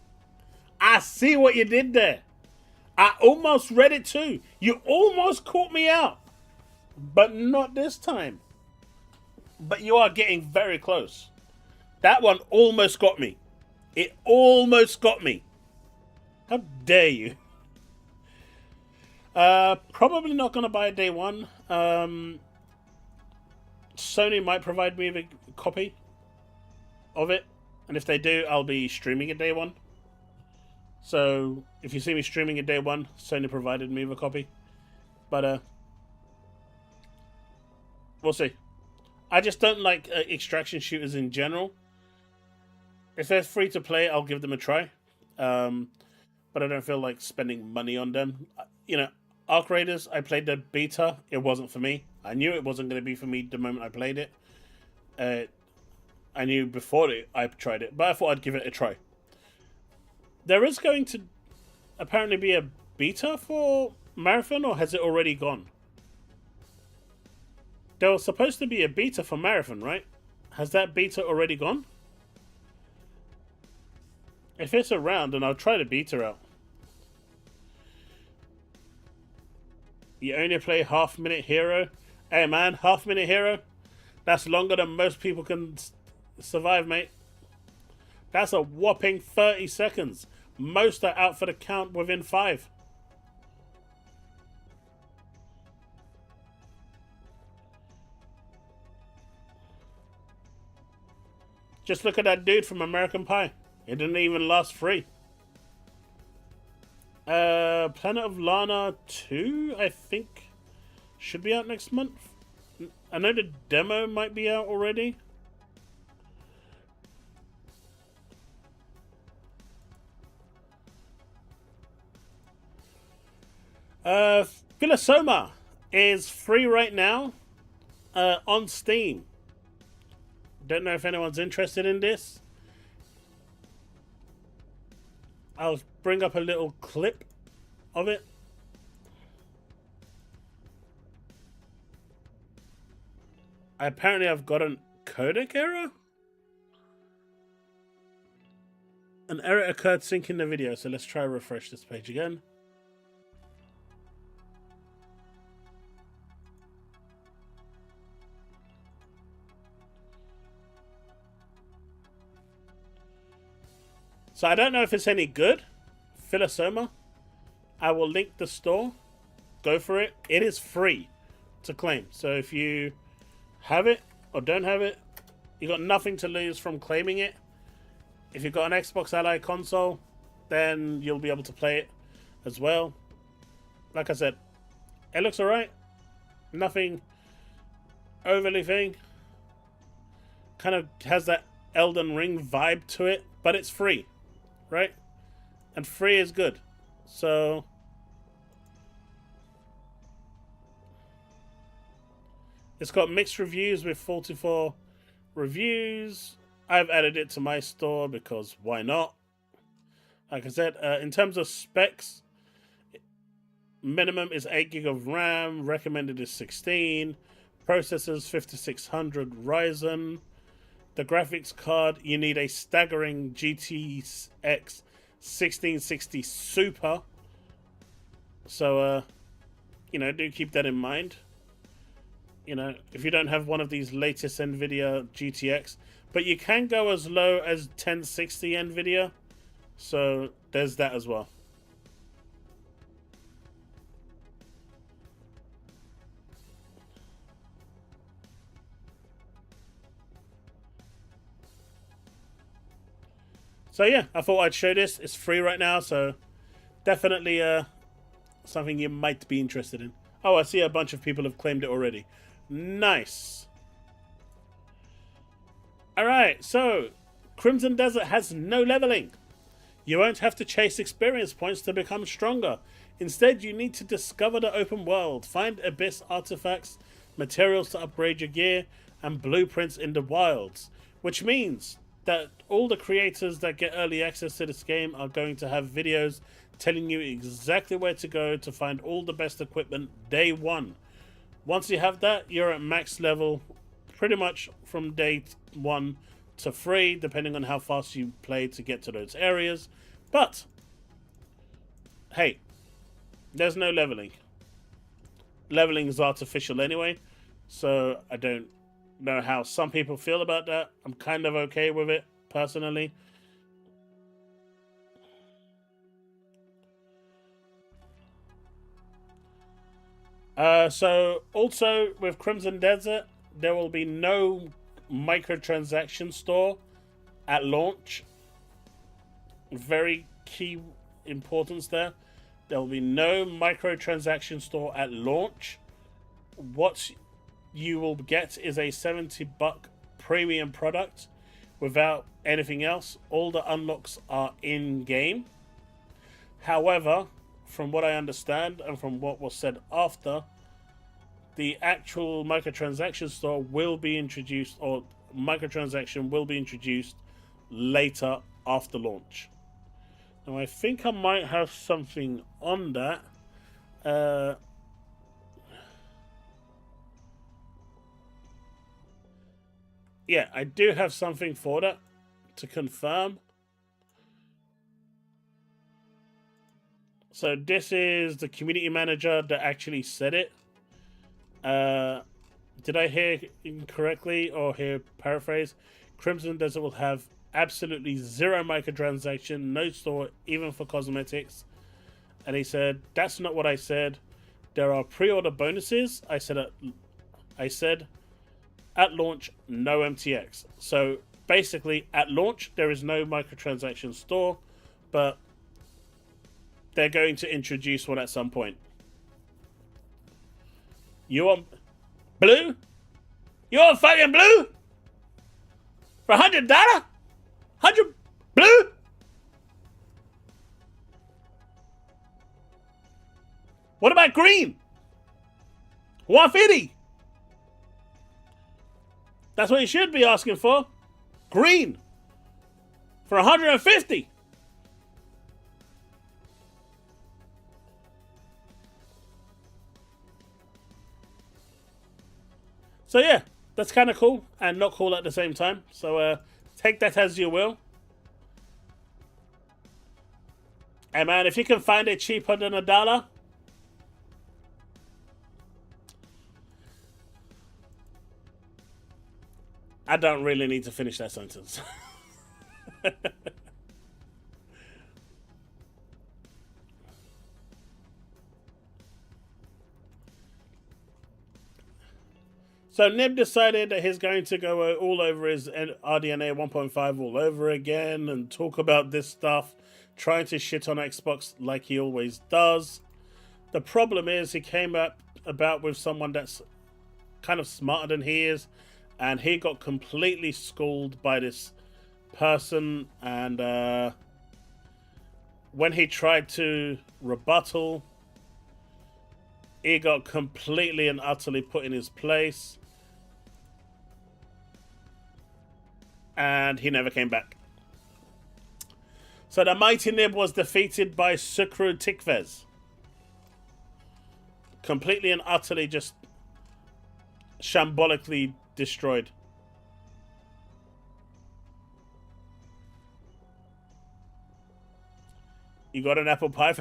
I see what you did there. I almost read it too. You almost caught me out. But not this time. But you are getting very close. That one almost got me. It almost got me. How dare you? Probably not going to buy it day one. Sony might provide me with a copy of it, and if they do, I'll be streaming it day one. So if you see me streaming it day one, Sony provided me with a copy. But we'll see. I just don't like extraction shooters in general. If they're free to play, I'll give them a try. But I don't feel like spending money on them. You know, Arc Raiders, I played the beta. It wasn't for me. I knew it wasn't going to be for me the moment I played it. I knew before I tried it, but I thought I'd give it a try. There is going to apparently be a beta for Marathon, or has it already gone? There was supposed to be a beta for Marathon, right? Has that beta already gone? If it's around, then I'll try the beta out. You only play half-minute hero? Hey man, half-minute hero? That's longer than most people can survive, mate. That's a whopping 30 seconds. Most are out for the count within 5. Just look at that dude from American Pie. It didn't even last 3. Planet of Lana 2, I think, should be out next month. I know the demo might be out already. Philosoma is free right now on Steam. Don't know if anyone's interested in this. I'll bring up a little clip of it. Apparently I've got a codec error. An error occurred syncing the video, so let's try refresh this page again. So I don't know if it's any good. Philosoma. I will link the store. Go for it. It is free to claim. So if you have it or don't have it, you got nothing to lose from claiming it. If you've got an Xbox Ally console, then you'll be able to play it as well. Like I said, it looks alright. Nothing overly thing. Kind of has that Elden Ring vibe to it, but it's free. Right? And free is good. So it's got mixed reviews with 44 reviews. I've added it to my store because why not? Like I said, in terms of specs, minimum is 8 gig of RAM, recommended is 16, processors 5600 Ryzen. The graphics card, you need a staggering GTX 1660 Super. So, you know, do keep that in mind. You know, if you don't have one of these latest NVIDIA GTX. But you can go as low as 1060 NVIDIA. So, there's that as well. So yeah, I thought I'd show this. It's free right now, so definitely something you might be interested in. Oh, I see a bunch of people have claimed it already. Nice. Alright, so Crimson Desert has no leveling. You won't have to chase experience points to become stronger. Instead, you need to discover the open world, find abyss artifacts, materials to upgrade your gear, and blueprints in the wilds. Which means that all the creators that get early access to this game are going to have videos telling you exactly where to go to find all the best equipment day one. Once you have that, you're at max level pretty much from day 1 to 3, depending on how fast you play to get to those areas. But, hey, there's no leveling. Leveling is artificial anyway, so I don't know how some people feel about that. I'm kind of okay with it, personally. So, also with Crimson Desert, there will be no microtransaction store at launch. Very key importance there. There will be no microtransaction store at launch. What you will get is a $70 premium product without anything else. All the unlocks are in-game. However, from what I understand and from what was said after, the actual microtransaction store will be introduced, or microtransaction will be introduced later after launch. Now, I think I might have something on that. Yeah, I do have something for that to confirm. So this is the community manager that actually said it. Did I hear incorrectly or hear paraphrase? Crimson Desert will have absolutely zero microtransaction, no store, even for cosmetics. And he said, that's not what I said. There are pre-order bonuses. I said at launch, no MTX. So basically, at launch, there is no microtransaction store, but they're going to introduce one at some point. You want blue? You want fucking blue? For $100? 100 blue? What about green? 150. That's what you should be asking for. Green. For 150. So yeah, that's kind of cool and not cool at the same time. So take that as you will. And man, if you can find it cheaper than $1, I don't really need to finish that sentence. So Nib decided that he's going to go all over his RDNA 1.5 all over again and talk about this stuff, trying to shit on Xbox like he always does. The problem is he came about with someone that's kind of smarter than he is, and he got completely schooled by this person, and when he tried to rebuttal, he got completely and utterly put in his place. And he never came back. So the mighty Nib was defeated by Sukru Tikvez. Completely and utterly just shambolically destroyed. You got an apple pie?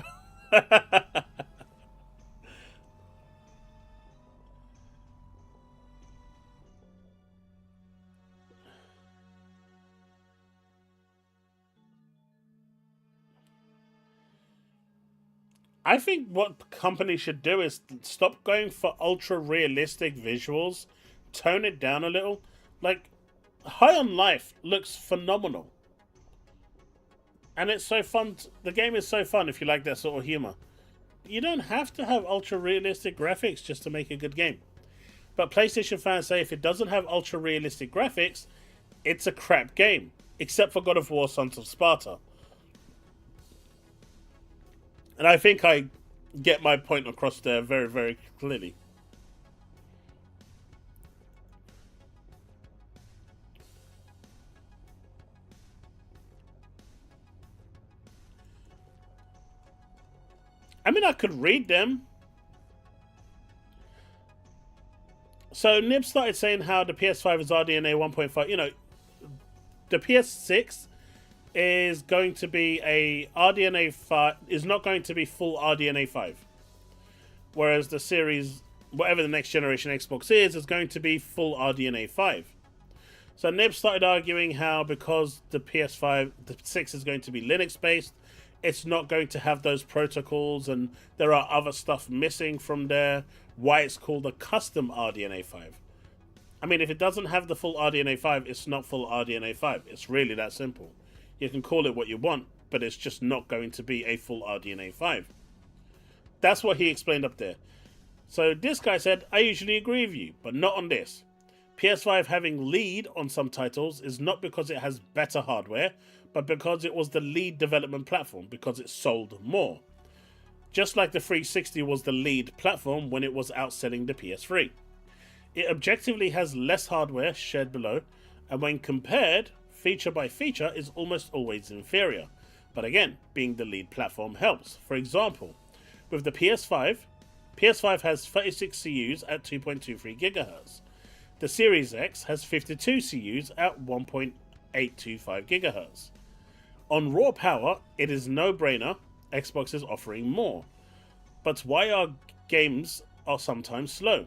I think what companies should do is stop going for ultra realistic visuals, tone it down a little. Like, High on Life looks phenomenal. And it's so fun. The game is so fun if you like that sort of humor. You don't have to have ultra realistic graphics just to make a good game. But PlayStation fans say if it doesn't have ultra realistic graphics, it's a crap game. Except for God of War Sons of Sparta. And I think I get my point across there very, very clearly. I mean, I could read them. So Nib started saying how the PS5 is RDNA 1.5. You know, the PS6 is going to be a RDNA 5, is not going to be full RDNA 5. Whereas the series, whatever the next generation Xbox is going to be full RDNA 5. So Nib started arguing how because the PS5, the 6 is going to be Linux based, it's not going to have those protocols and there are other stuff missing from there, why it's called a custom RDNA 5. I mean, if it doesn't have the full RDNA 5, it's not full RDNA 5. It's really that simple. You can call it what you want, but it's just not going to be a full RDNA 5. That's what he explained up there. So this guy said, I usually agree with you, but not on this. PS5 having lead on some titles is not because it has better hardware, but because it was the lead development platform, because it sold more. Just like the 360 was the lead platform when it was outselling the PS3. It objectively has less hardware shared below, and when compared, feature by feature is almost always inferior. But again, being the lead platform helps. For example, with the PS5 has 36 CUs at 2.23 GHz. The Series X has 52 CUs at 1.825 GHz. On raw power, it is no-brainer Xbox is offering more. But why are games sometimes slow?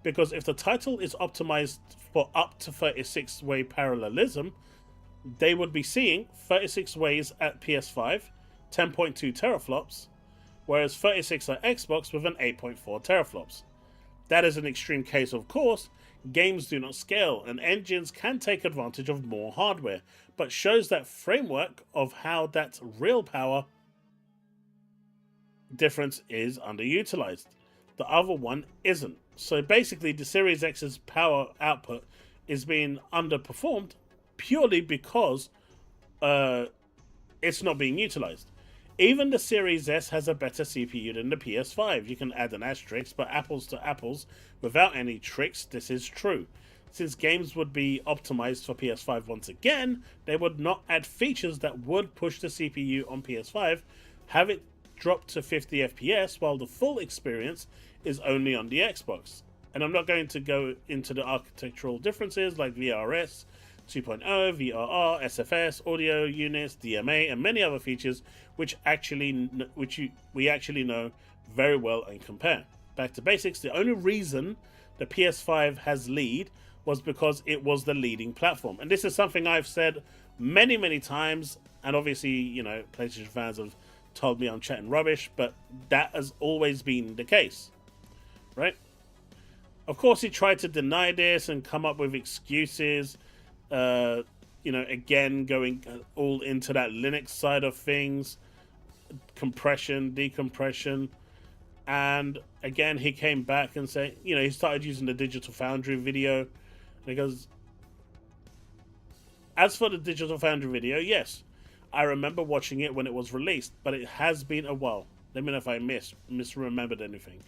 Because if the title is optimized for up to 36-way parallelism, they would be seeing 36 ways at PS5, 10.2 teraflops, whereas 36 at Xbox with an 8.4 teraflops. That is an extreme case, of course. Games do not scale, and engines can take advantage of more hardware, but shows that framework of how that real power difference is underutilized. The other one isn't. So basically, the Series X's power output is being underperformed purely because it's not being utilized. Even the Series S has a better CPU than the PS5. You can add an asterisk, but apples to apples, without any tricks, this is true. Since games would be optimized for PS5 once again, they would not add features that would push the CPU on PS5, have it drop to 50 FPS, while the full experience is only on the Xbox. And I'm not going to go into the architectural differences like VRS 2.0, VRR, SFS, audio units, DMA, and many other features which we actually know very well and compare. Back to basics, the only reason the PS5 has lead was because it was the leading platform. And this is something I've said many, many times, and obviously, PlayStation fans have told me I'm chatting rubbish, but that has always been the case, right? Of course, he tried to deny this and come up with excuses, again, going all into that Linux side of things, compression, decompression, and again, he came back and said, he started using the Digital Foundry video, because as for the Digital Foundry video, yes, I remember watching it when it was released, but it has been a while. Let me know if I misremembered anything.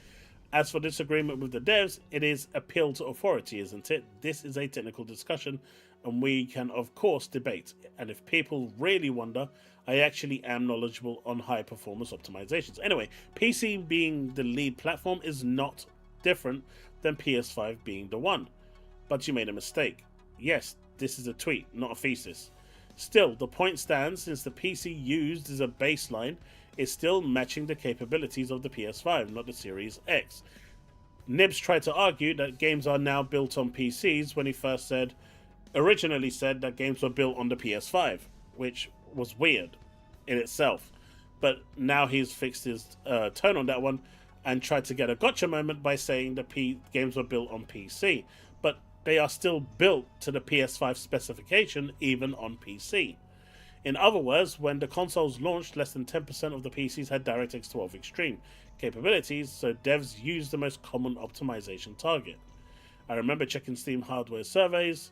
As for disagreement with the devs, it is appeal to authority, isn't it? This is a technical discussion, and we can, of course, debate. And if people really wonder, I actually am knowledgeable on high-performance optimizations. Anyway, PC being the lead platform is not different than PS5 being the one. But you made a mistake. Yes, this is a tweet, not a thesis. Still, the point stands, since the PC used as a baseline is still matching the capabilities of the PS5, not the Series X. Nibs tried to argue that games are now built on PCs when he originally said that games were built on the PS5, which was weird in itself. But now he's fixed his tone on that one and tried to get a gotcha moment by saying that games were built on PC. But they are still built to the PS5 specification, even on PC. In other words, when the consoles launched, less than 10% of the PCs had DirectX 12 Extreme capabilities, so devs used the most common optimization target. I remember checking Steam hardware surveys.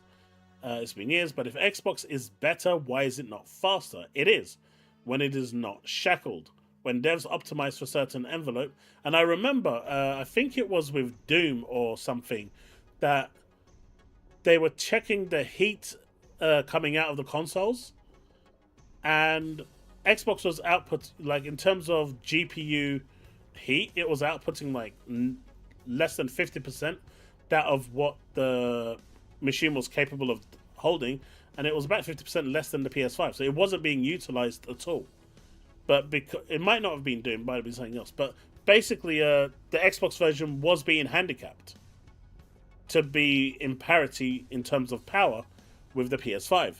It's been years, but if Xbox is better, why is it not faster? It is, when it is not shackled. When devs optimize for certain envelope, and I remember, I think it was with Doom or something, that they were checking the heat coming out of the consoles, and Xbox was in terms of GPU heat, it was outputting less than 50% that of what the machine was capable of holding, and it was about 50% less than the PS5, so it wasn't being utilized at all. But it might not have been Doom, it might have been something else, but basically the Xbox version was being handicapped to be in parity in terms of power with the PS5.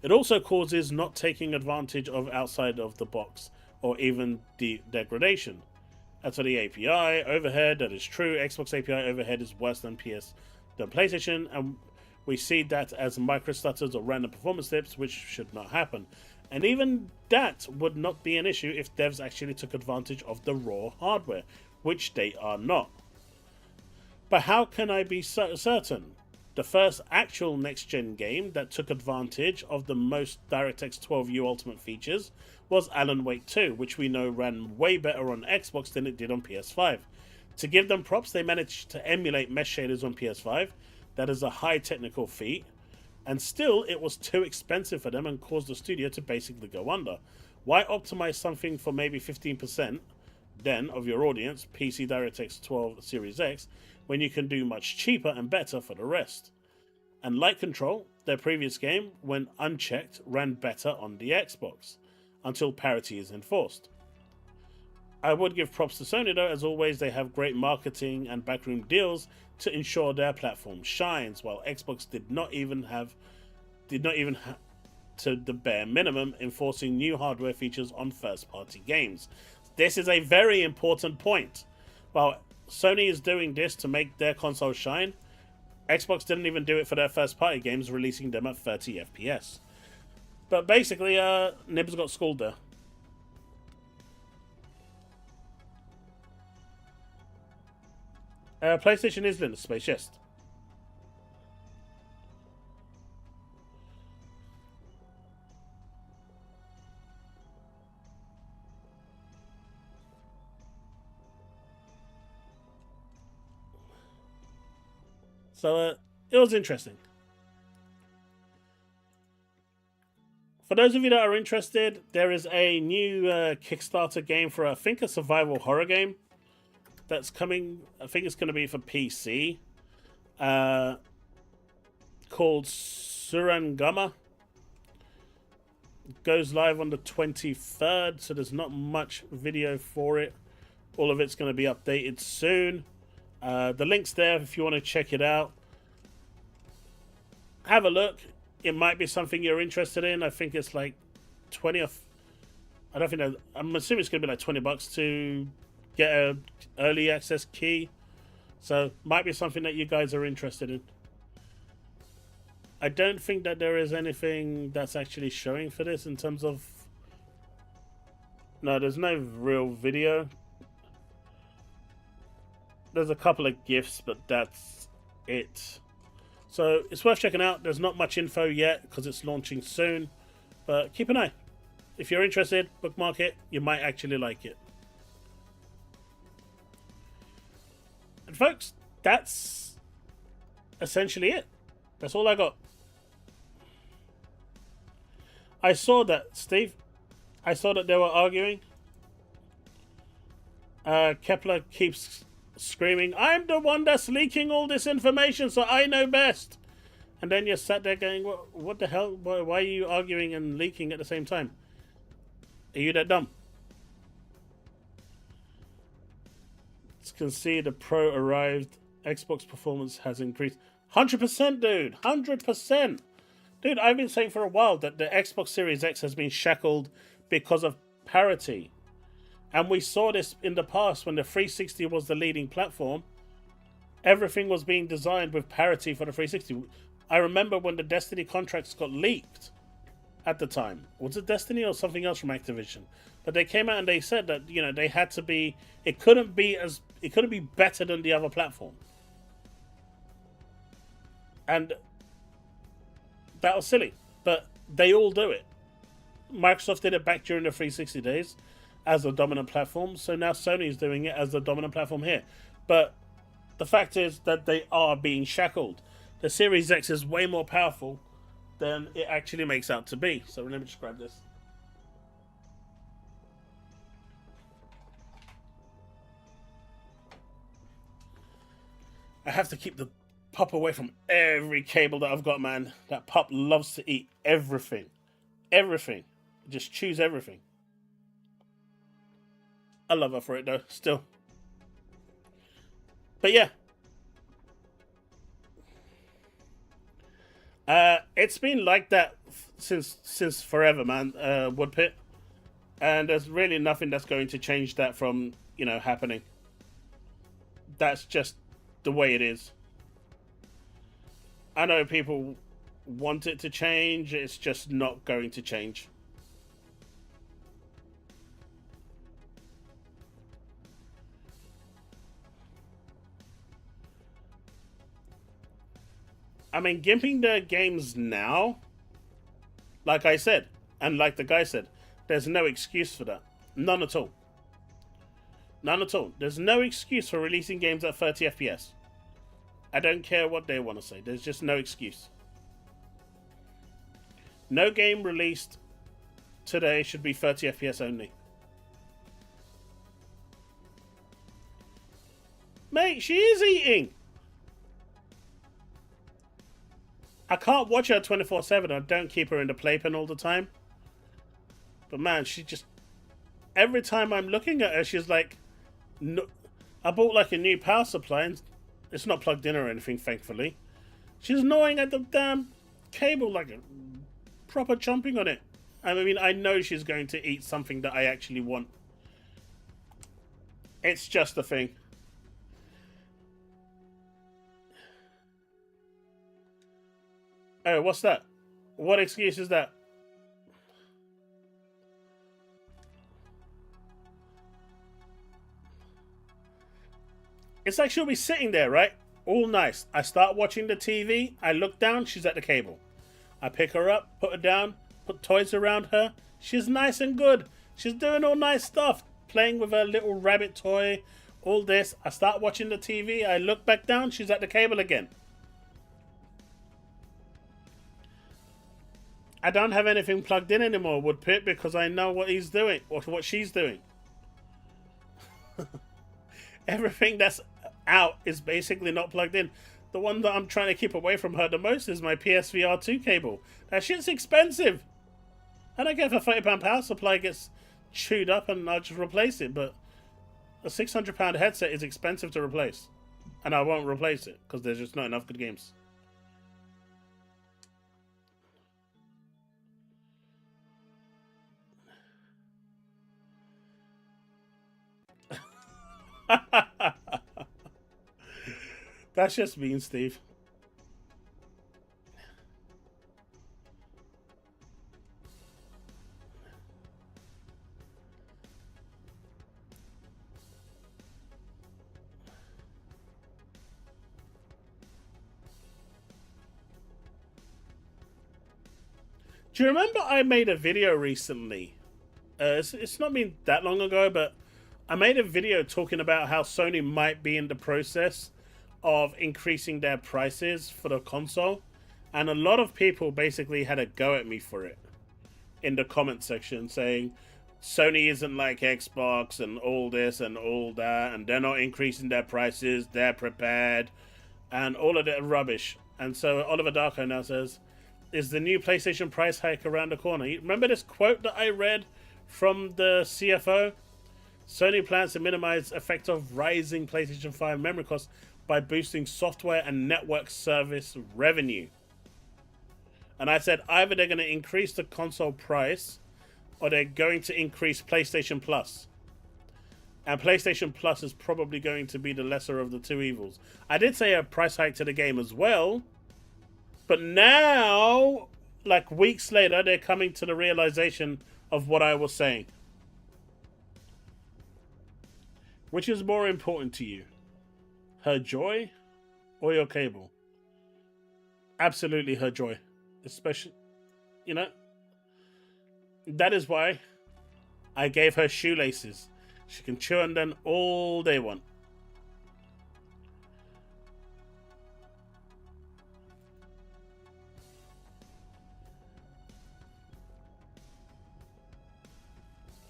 It also causes not taking advantage of outside of the box or even degradation. As for the API overhead, that is true. Xbox API overhead is worse than PS than PlayStation, and we see that as micro stutters or random performance dips, which should not happen. And even that would not be an issue if devs actually took advantage of the raw hardware, which they are not. But how can I be certain? The first actual next-gen game that took advantage of the most DirectX 12U Ultimate features was Alan Wake 2, which we know ran way better on Xbox than it did on PS5. To give them props, they managed to emulate mesh shaders on PS5. That is a high technical feat, and still it was too expensive for them and caused the studio to basically go under. Why optimize something for maybe 15% then of your audience, PC DirectX 12 Series X, when you can do much cheaper and better for the rest? And Light Control, their previous game, when unchecked, ran better on the Xbox, until parity is enforced. I would give props to Sony though, as always they have great marketing and backroom deals to ensure their platform shines, while Xbox did not even have to the bare minimum enforcing new hardware features on first-party games. This is a very important point. While Sony is doing this to make their console shine, Xbox didn't even do it for their first-party games, releasing them at 30 FPS. But basically, Nibs got schooled there. PlayStation is in the space, yes. So it was interesting. For those of you that are interested, there is a new Kickstarter game for, I think, a survival horror game that's coming. I think it's going to be for PC, called Surangama. It goes live on the 23rd, so there's not much video for it. All of it's going to be updated soon. The link's there if you want to check it out. Have a look. It might be something you're interested in. I think it's like 20 or... I don't think that... I'm assuming it's going to be like $20 to get an early access key. So, might be something that you guys are interested in. I don't think that there is anything that's actually showing for this in terms of... No, there's no real video. There's a couple of GIFs, but that's it. So it's worth checking out. There's not much info yet because it's launching soon, but keep an eye. If you're interested, bookmark it. You might actually like it. And folks, that's essentially it. That's all I got. I saw that, Steve. I saw that they were arguing. Kepler keeps screaming, "I'm the one that's leaking all this information, so I know best." And then you're sat there going, what the hell? Why are you arguing and leaking at the same time? Are you that dumb? You can see the Pro arrived. Xbox performance has increased. 100%, dude. 100%. Dude, I've been saying for a while that the Xbox Series X has been shackled because of parity. And we saw this in the past when the 360 was the leading platform. Everything was being designed with parity for the 360. I remember when the Destiny contracts got leaked at the time. Was it Destiny or something else from Activision? But they came out and they said that, you know, they had to be... It couldn't be better than the other platform. And that was silly. But they all do it. Microsoft did it back during the 360 days as the dominant platform, so now Sony is doing it as the dominant platform here. But the fact is that they are being shackled. The Series X is way more powerful than it actually makes out to be. So let me just grab this. I have to keep the pup away from every cable that I've got, man. That pup loves to eat everything. Everything. Just choose everything. I love her for it though, still. But yeah. It's been like that since forever, man, Woodpit. And there's really nothing that's going to change that from, you know, happening. That's just the way it is. I know people want it to change. It's just not going to change. I mean, gimping the games now, like I said, and like the guy said, there's no excuse for that. None at all. None at all. There's no excuse for releasing games at 30 FPS. I don't care what they want to say. There's just no excuse. No game released today should be 30 FPS only. Mate, she is eating. I can't watch her 24/7. I don't keep her in the playpen all the time. But man, she just... Every time I'm looking at her, she's like... No, I bought like a new power supply and it's not plugged in or anything, thankfully. She's gnawing at the damn cable like a proper chomping on it. I mean, I know she's going to eat something that I actually want. It's just a thing. Oh, what's that? What excuse is that? It's like she'll be sitting there, right? All nice. I start watching the TV. I look down. She's at the cable. I pick her up, put her down, put toys around her. She's nice and good. She's doing all nice stuff. Playing with her little rabbit toy. All this. I start watching the TV. I look back down. She's at the cable again. I don't have anything plugged in anymore, Woodpit, because I know what he's doing, or what she's doing. Everything that's out is basically not plugged in. The one that I'm trying to keep away from her the most is my PSVR 2 cable. That shit's expensive. I don't care if a £30 power supply gets chewed up and I'll just replace it, but a £600 headset is expensive to replace. And I won't replace it, because there's just not enough good games. That's just mean, Steve. Do you remember I made a video recently? It's not been that long ago, but I made a video talking about how Sony might be in the process of increasing their prices for the console. And a lot of people basically had a go at me for it in the comment section, saying Sony isn't like Xbox and all this and all that, and they're not increasing their prices, they're prepared, and all of that rubbish. And so Oliver Darko now says, is the new PlayStation price hike around the corner? You remember this quote that I read from the CFO? Sony plans to minimize effect of rising PlayStation 5 memory costs by boosting software and network service revenue. And I said either they're going to increase the console price or they're going to increase PlayStation Plus. And PlayStation Plus is probably going to be the lesser of the two evils. I did say a price hike to the game as well. But now, like weeks later, they're coming to the realization of what I was saying. Which is more important to you? Her joy or your cable? Absolutely her joy. Especially, you know, that is why I gave her shoelaces. She can chew on them all they want.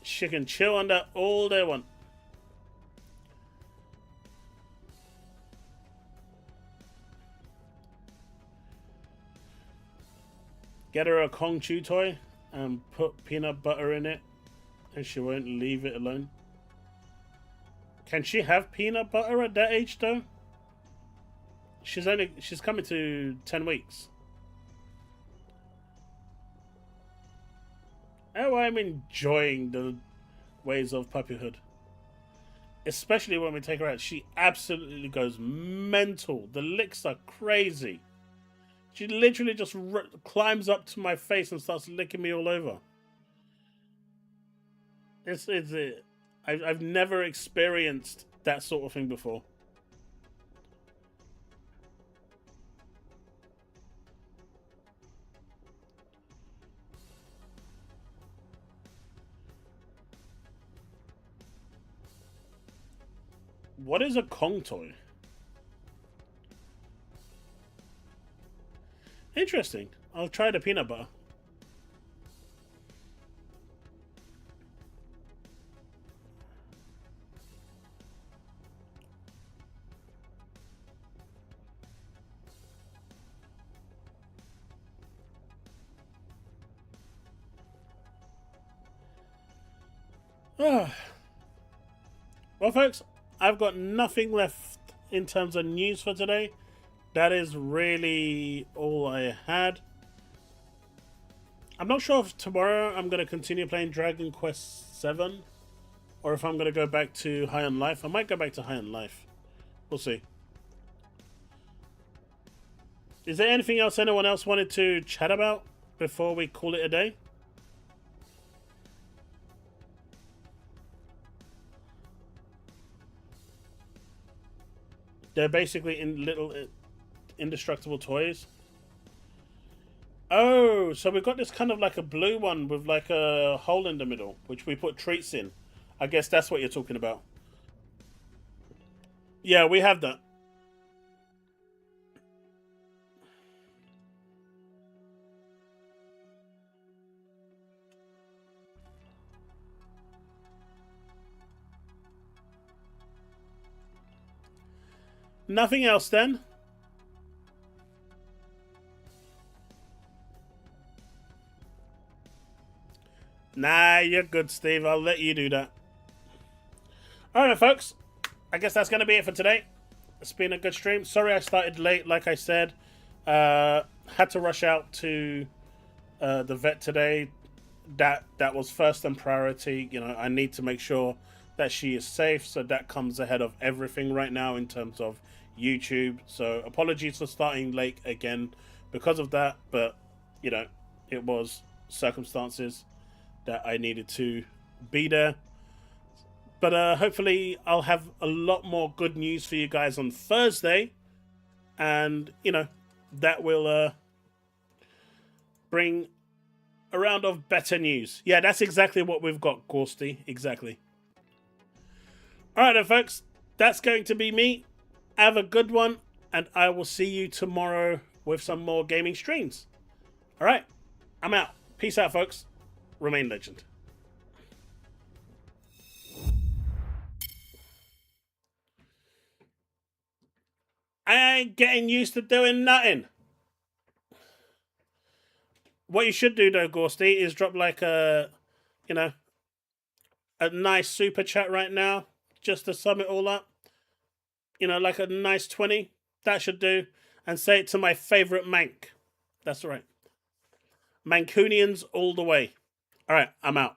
She can chew on that all they want. Get her a Kong Chew toy and put peanut butter in it, and she won't leave it alone. Can she have peanut butter at that age though? She's coming to 10 weeks. Oh, I'm enjoying the ways of puppyhood. Especially when we take her out. She absolutely goes mental. The licks are crazy. She literally just climbs up to my face and starts licking me all over. I've never experienced that sort of thing before. What is a Kong toy? Interesting. I'll try the peanut butter. Well, folks, I've got nothing left in terms of news for today. That is really all I had. I'm not sure if tomorrow I'm going to continue playing Dragon Quest 7 or if I'm going to go back to High on Life. I might go back to High on Life. We'll see. Is there anything else anyone else wanted to chat about before we call it a day? They're basically in little indestructible toys. Oh, so we've got this kind of like a blue one with like a hole in the middle, which we put treats in. I guess that's what you're talking about. Yeah, we have that. Nothing else then? Nah, you're good, Steve. I'll let you do that. Alright, folks. I guess that's going to be it for today. It's been a good stream. Sorry I started late, like I said. Had to rush out to the vet today. That was first and priority. You know, I need to make sure that she is safe. So that comes ahead of everything right now in terms of YouTube. So apologies for starting late again because of that. But, you know, it was circumstances that I needed to be there. But hopefully I'll have a lot more good news for you guys on Thursday. And, you know, that will bring a round of better news. Yeah, that's exactly what we've got, Gorsty. Exactly. Alright then, folks. That's going to be me. Have a good one. And I will see you tomorrow with some more gaming streams. Alright. I'm out. Peace out, folks. Remain legend. I ain't getting used to doing nothing. What you should do, though, Gorsty, is drop like a, you know, a nice super chat right now, just to sum it all up. You know, like a nice 20. That should do. And say it to my favourite Mank. That's right. Mancunians all the way. All right, I'm out.